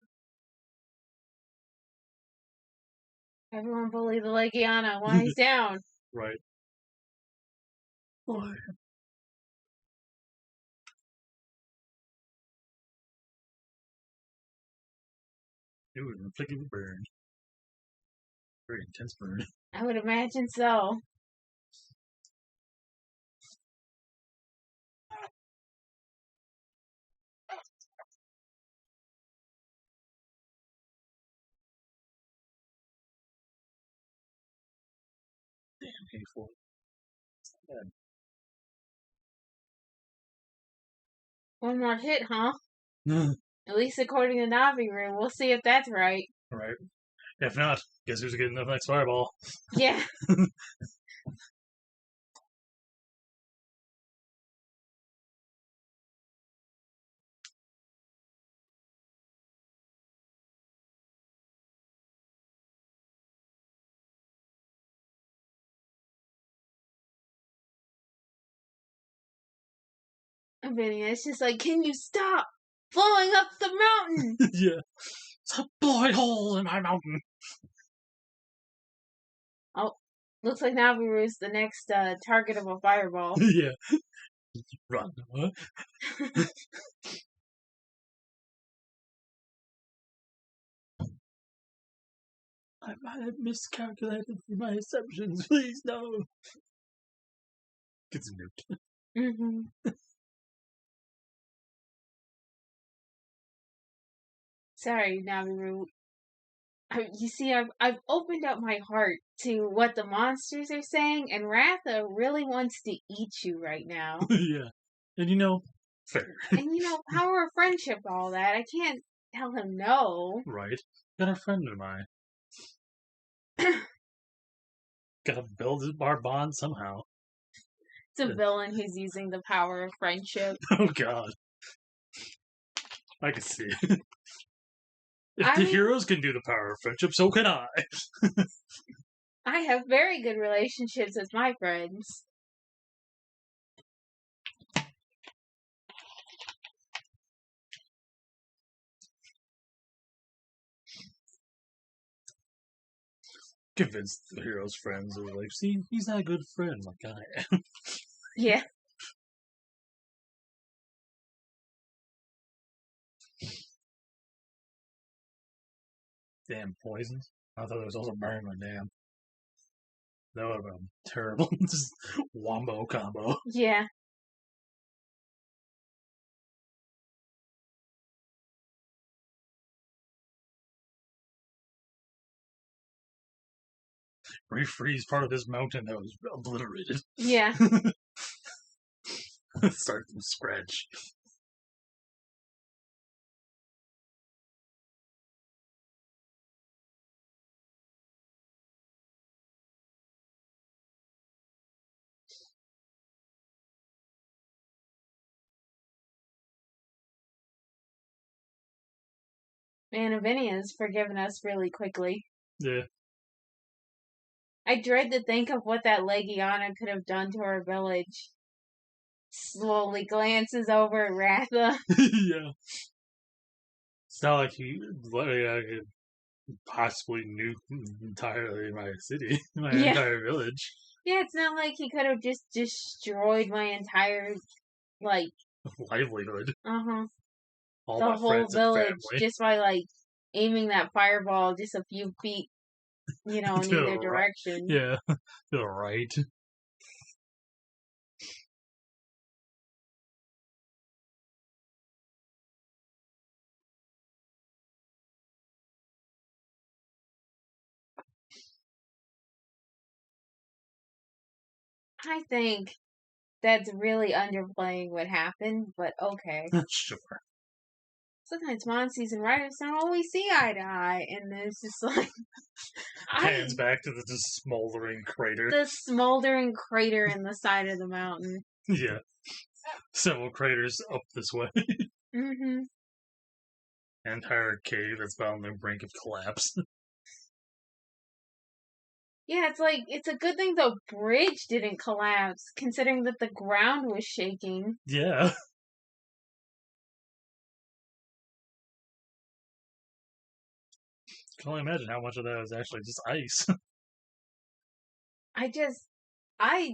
Everyone bully the Legiana while he's down. right. Why? It was an inflicted burn. Very intense burn. I would imagine so. Damn hateful. Bad. One more hit, huh? At least according to Naviru. We'll see if that's right. Right. If not, guess who's getting the next fireball? Yeah. Vinny, it's just like, can you stop blowing up the mountain? Yeah. Stop blowing holes in my mountain. Oh, looks like Naviru's the next target of a fireball. Yeah. Run. What? I might have miscalculated my assumptions. Please, no. Gets nuked. Mm-hmm. Sorry, Naviru. You see, I've opened up my heart to what the monsters are saying, and Ratha really wants to eat you right now. Yeah. And you know, fair. And you know, power of friendship, all that. I can't tell him no. Right. Got a friend in mind. Gotta build our bond somehow. It's a villain who's using the power of friendship. Oh god. I can see it. If the heroes can do the power of friendship, so can I. I have very good relationships with my friends. Convince the hero's friends are like, see, he's not a good friend like I am. Yeah. Damn poisons. I thought there was also burning my dam. That would have been terrible. Just wombo combo. Yeah. Refreeze part of this mountain that was obliterated. Yeah. Start from scratch. Man, Avinia's forgiven us really quickly. Yeah. I dread to think of what that Legiana could have done to our village. Slowly glances over at Ratha. Yeah. It's not like he could possibly nuke entirely my city, my entire village. Yeah, it's not like he could have just destroyed my entire, like... livelihood. Uh-huh. All the my whole friends village and family. just by, like, aiming that fireball just a few feet, you know, in either direction. Yeah. To the right. I think that's really underplaying what happened, but okay. Sure. Sometimes monsters and writers don't always see eye to eye, and it's just like... Hands back to the smoldering crater. The smoldering crater in the side of the mountain. Yeah. Several craters up this way. Mm-hmm. An entire cave that's on the brink of collapse. Yeah, it's like, it's a good thing the bridge didn't collapse, considering that the ground was shaking. Yeah. Can only imagine how much of that is actually just ice. I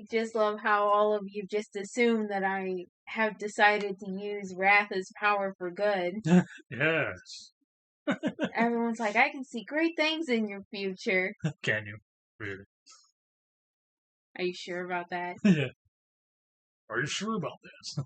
just love how all of you just assume that I have decided to use Ratha's power for good. Yeah. Everyone's like, I can see great things in your future. Can you? Really? Are you sure about that? Yeah. Are you sure about this?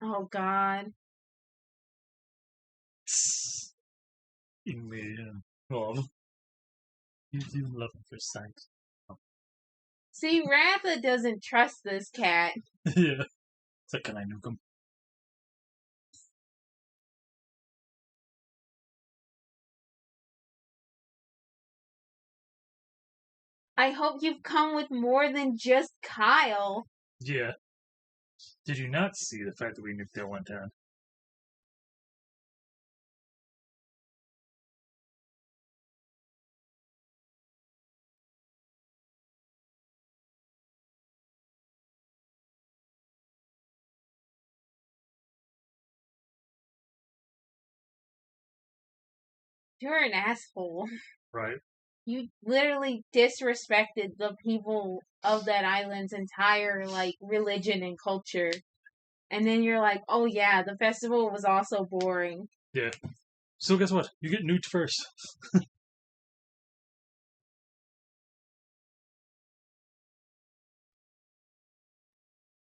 Oh god. In love. You do love at first sight. See, Ratha doesn't trust this cat. Yeah. It's like, can I nuke him? I hope you've come with more than just Kyle. Yeah. Did you not see the fact that we nuked that one town? You're an asshole. Right. You literally disrespected the people of that island's entire, like, religion and culture. And then you're like, oh yeah, the festival was also boring. Yeah. So guess what? You get nuked first.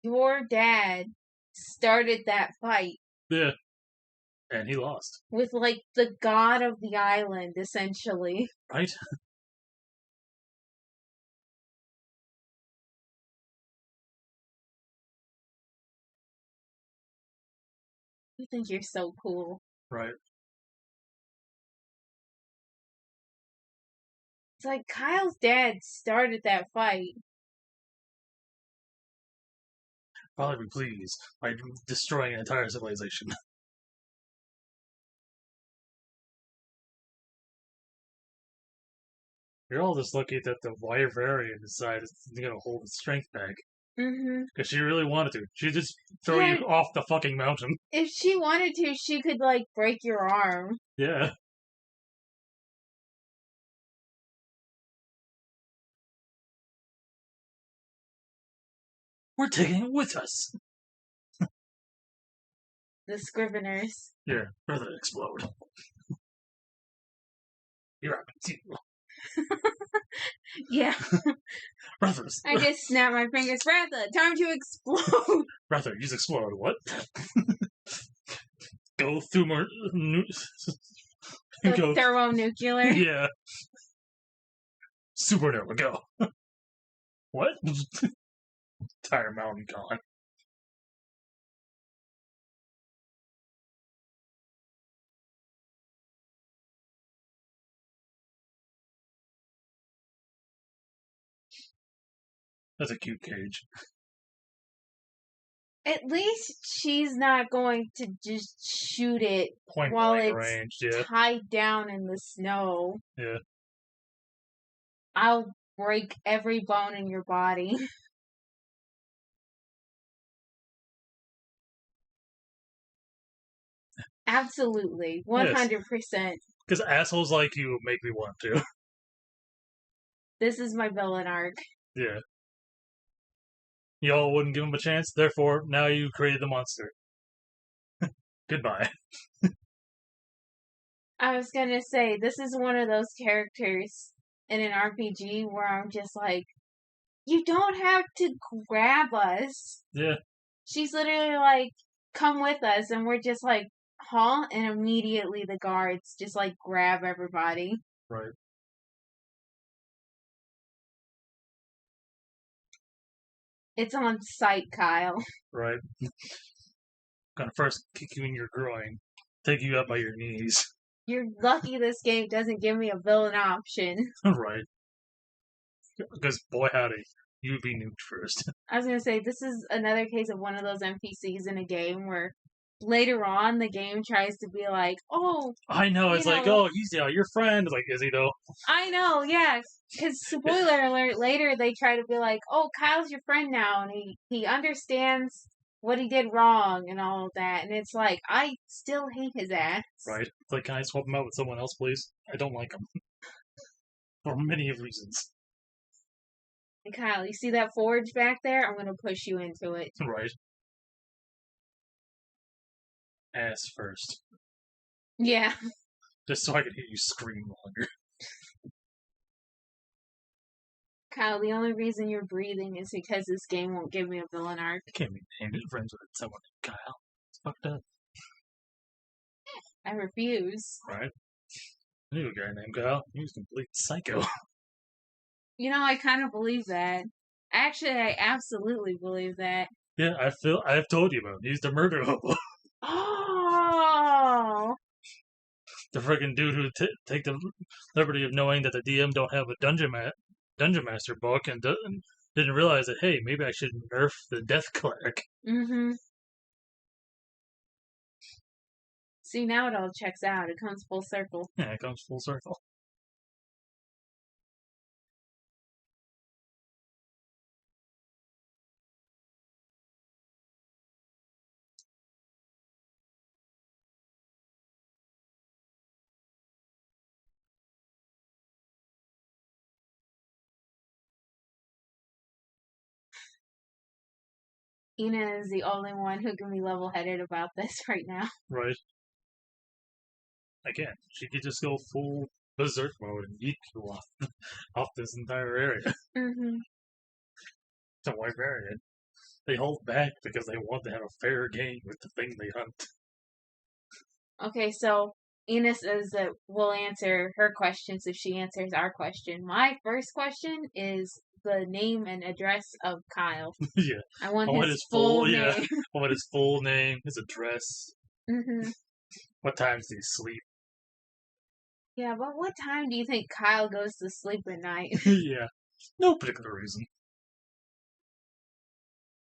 Your dad started that fight Yeah. And he lost. with, like, the god of the island, essentially. Right? You think you're so cool. Right. It's like Kyle's dad started that fight. Probably be pleased by destroying an entire civilization. You're all just lucky that the Wyverian decided to hold its strength back. Mm-hmm. Because she really wanted to. She'd just throw Yeah. you off the fucking mountain. If she wanted to, she could, like, break your arm. Yeah. We're taking it with us. The Scriveners. Yeah, rather than explode. You're out too. Yeah. Rather, I just snapped my fingers. Ratha, time to explode. rather, use explode. What? Go through more. The thermonuclear. Yeah. Supernova, go. What? Entire mountain gone. That's a cute cage. At least she's not going to just shoot it Point while blank it's range, yeah. tied down in the snow. Yeah. I'll break every bone in your body. Absolutely. 100%. Because assholes like you make me want to. This is my villain arc. Yeah. Y'all wouldn't give him a chance, therefore, now you created the monster. Goodbye. I was gonna say, this is one of those characters in an RPG where I'm just like, you don't have to grab us. Yeah. She's literally like, come with us, and we're just like, huh? And immediately the guards just like grab everybody. Right. It's on site, Kyle. Right? Gonna first kick you in your groin, take you up by your knees. You're lucky this game doesn't give me a villain option. Right? Because boy howdy, you'd be nuked first. I was gonna say, this is another case of one of those NPCs in a game where later on the game tries to be like, oh, I know, it's like, oh, he's your friend. It's like, is he though? I know, yeah. Because spoiler alert, later they try to be like, oh, Kyle's your friend now, and he understands what he did wrong and all of that. And it's like, I still hate his ass. Right? It's like, can I swap him out with someone else, please? I don't like him. For many reasons. And Kyle, you see that forge back there? I'm gonna push you into it. Right. Ass first. Yeah. Just so I can hear you scream longer. Kyle, the only reason you're breathing is because this game won't give me a villain arc. I can't be named friends with someone named Kyle. It's fucked up. I refuse. Right? I knew a guy named Kyle. He was a complete psycho. You know, I kind of believe that. Actually, I absolutely believe that. Yeah, I've told you about him. He's the murder hobo. Oh! The freaking dude who take the liberty of knowing that the DM don't have a Dungeon Master book and didn't realize that, hey, maybe I should nerf the Death Cleric. Mm-hmm. See, now it all checks out. It comes full circle. Yeah, it comes full circle. Ina is the only one who can be level-headed about this right now. Right. Again, she could just go full berserk mode and yeet you off this entire area. Mm-hmm. To White Variant. They hold back because they want to have a fair game with the thing they hunt. Okay, so Ina says that we'll answer her questions if she answers our question. My first question is the name and address of Kyle. Yeah. I want his full name. Yeah. I want his full name, his address. Mm-hmm. What times do you sleep? Yeah, but what time do you think Kyle goes to sleep at night? Yeah. No particular reason.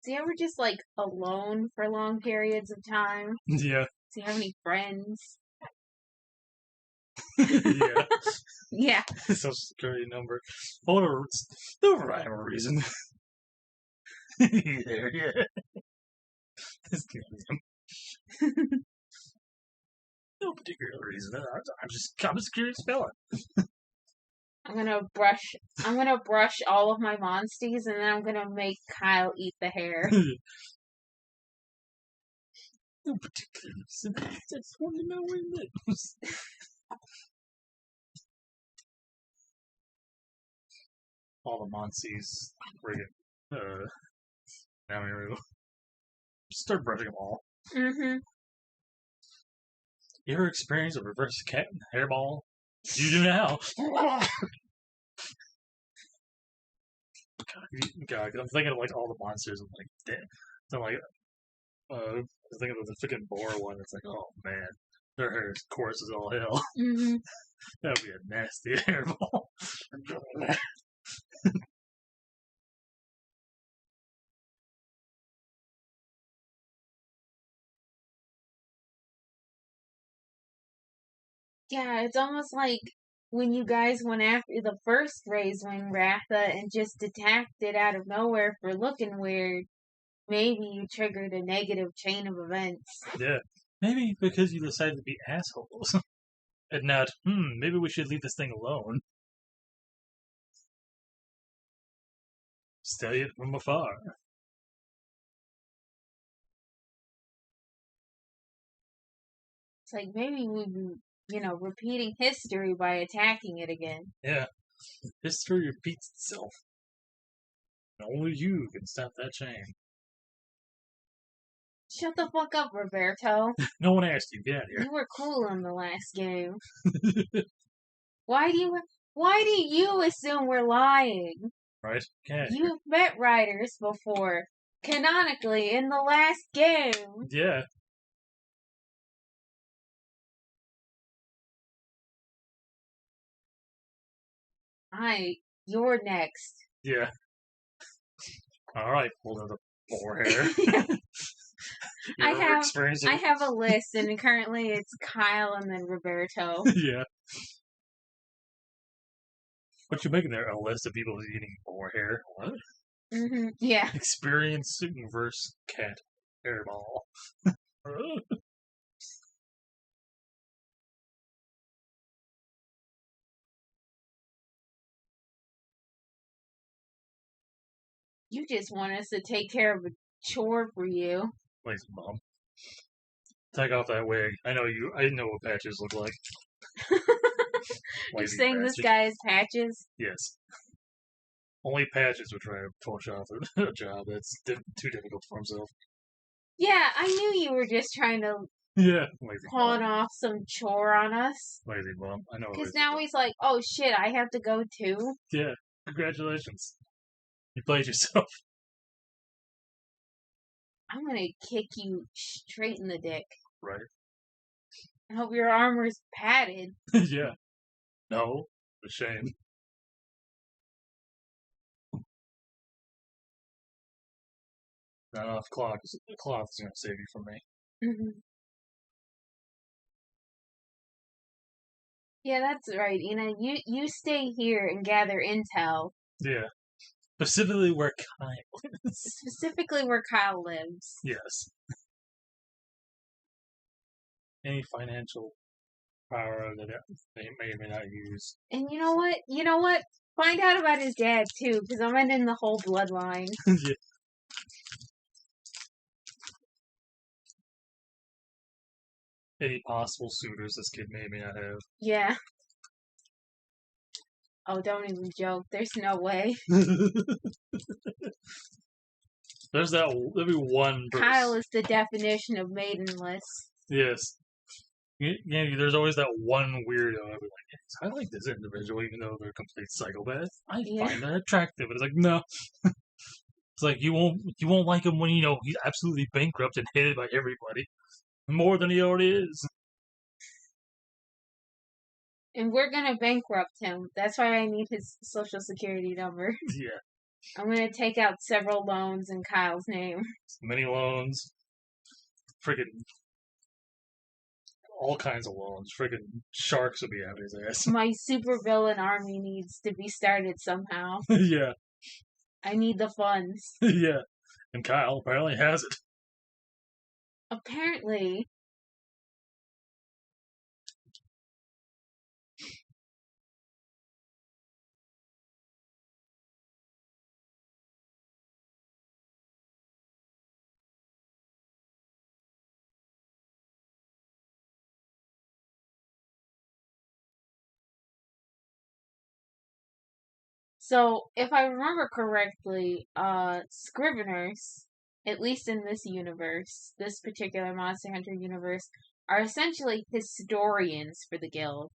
Is he ever just, like, alone for long periods of time? Yeah. Does he have any friends? Yeah. Yeah. Social security number. Or no rhyme or reason. There, yeah. This goddamn. No particular reason. I'm just curious about it. I'm gonna brush all of my monsties, and then I'm gonna make Kyle eat the hair. No particular reason. I just want to know where he lives. All the monsties friggin' Namiru. Just start brushing them all. Mm-hmm. You ever experienced a reverse cat hairball? You do now. God, I'm thinking of like all the monsters and like damn. So like I was thinking of the freaking boar one. It's like, oh man, their hair is coarse as all hell. Mm-hmm. That would be a nasty hairball. Yeah, it's almost like when you guys went after the first Razewing Ratha and just attacked it out of nowhere for looking weird. Maybe you triggered a negative chain of events. Yeah. Maybe because you decided to be assholes. And not, maybe we should leave this thing alone. Study it from afar. It's like maybe we've been, repeating history by attacking it again. Yeah. History repeats itself. Only you can stop that chain. Shut the fuck up, Roberto. No one asked you. Get out of here. You were cool in the last game. Why do you assume we're lying? right? Okay. You've met Riders before, canonically in the last game. Yeah. You're next. Yeah. All right. Hold on the boar hair. I experiencing. have a list, and currently it's Kyle and then Roberto. Yeah. What you making there? A list of people eating boar hair? What? Yeah. Experiencing versus cat hairball. You just want us to take care of a chore for you. Lazy mom. Take off that wig. I know you. I know what patches look like. You're saying this guy has patches? Yes. Only patches would try to torch off a job that's too difficult for himself. Yeah, I knew you were just trying to pawn off some chore on us. Lazy bum. I know. Because now he's like, oh shit, I have to go too? Yeah. Congratulations. You played yourself. I'm gonna kick you straight in the dick. Right. I hope your armor's padded. Yeah. No. A shame. Not enough cloth. Cloth is going to save you from me. Yeah, that's right. You stay here and gather intel. Yeah. Specifically where Kyle lives. Specifically where Kyle lives. Yes. Any financial power that they may or may not use. And you know what? You know what? Find out about his dad too, because I'm ending the whole bloodline. Yeah. Any possible suitors this kid may or may not have. Yeah. Oh, don't even joke. There's no way. There's there'll be one person. Kyle is the definition of maidenless. Yes. Yeah, there's always that one weirdo. I'll be like, I like this individual, even though they're a complete psychopath. I find that attractive. And it's like, no. It's like you won't like him when he's absolutely bankrupt and hated by everybody. More than he already is. And we're gonna bankrupt him. That's why I need his social security number. Yeah. I'm gonna take out several loans in Kyle's name. Many loans. Friggin' all kinds of loans. Friggin' sharks will be out his ass. My supervillain army needs to be started somehow. Yeah. I need the funds. Yeah. And Kyle apparently has it. Apparently. So, if I remember correctly, Scriveners, at least in this universe, this particular Monster Hunter universe, are essentially historians for the guild.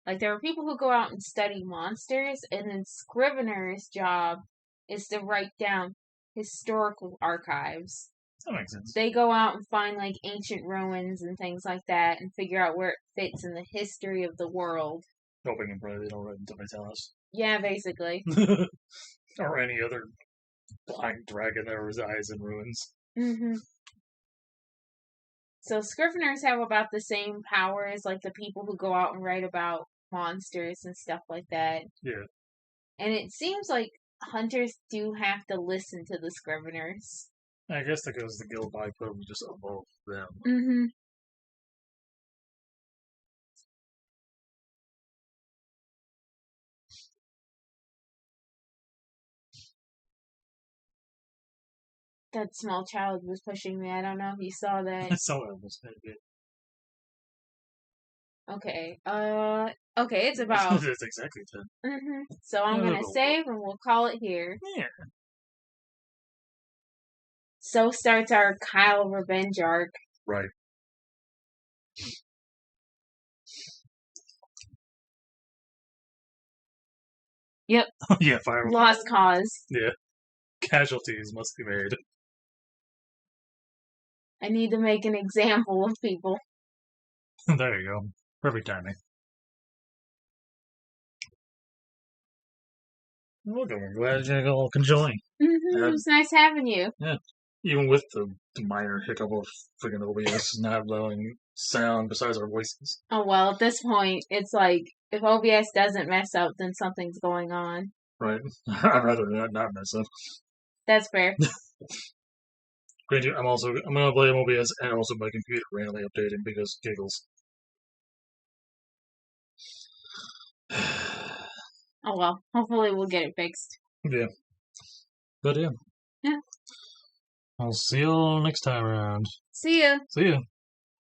Like, there are people who go out and study monsters, and then Scrivener's job is to write down historical archives. That makes sense. They go out and find, like, ancient ruins and things like that, and figure out where it fits in the history of the world. Hoping and praying they don't write until they tell us. Yeah, basically. Or any other blind dragon that resides in ruins. Mm-hmm. So Scriveners have about the same power as like the people who go out and write about monsters and stuff like that. Yeah. And it seems like hunters do have to listen to the Scriveners. I guess that goes the guild by probably just above them. Mm-hmm. That small child was pushing me. I don't know if you saw that. I saw it almost. Okay. Okay, it's about... It's exactly 10. Mm-hmm. So I'm gonna save and we'll call it here. Yeah. So starts our Kyle revenge arc. Right. Yep. Yeah, fire. Lost cause. Yeah. Casualties must be made. I need to make an example of people. There you go. Perfect timing. Welcome. I'm glad you all can join. It was nice having you. Even with the minor hiccup of freaking OBS not allowing sound besides our voices. Oh well, at this point, it's like if OBS doesn't mess up, then something's going on. Right? I'd rather not mess up. That's fair. Granted, I'm gonna blame OBS and also my computer randomly updating because giggles. Oh well, hopefully we'll get it fixed. Yeah. But yeah. Yeah. I'll see you all next time around. See ya. See ya.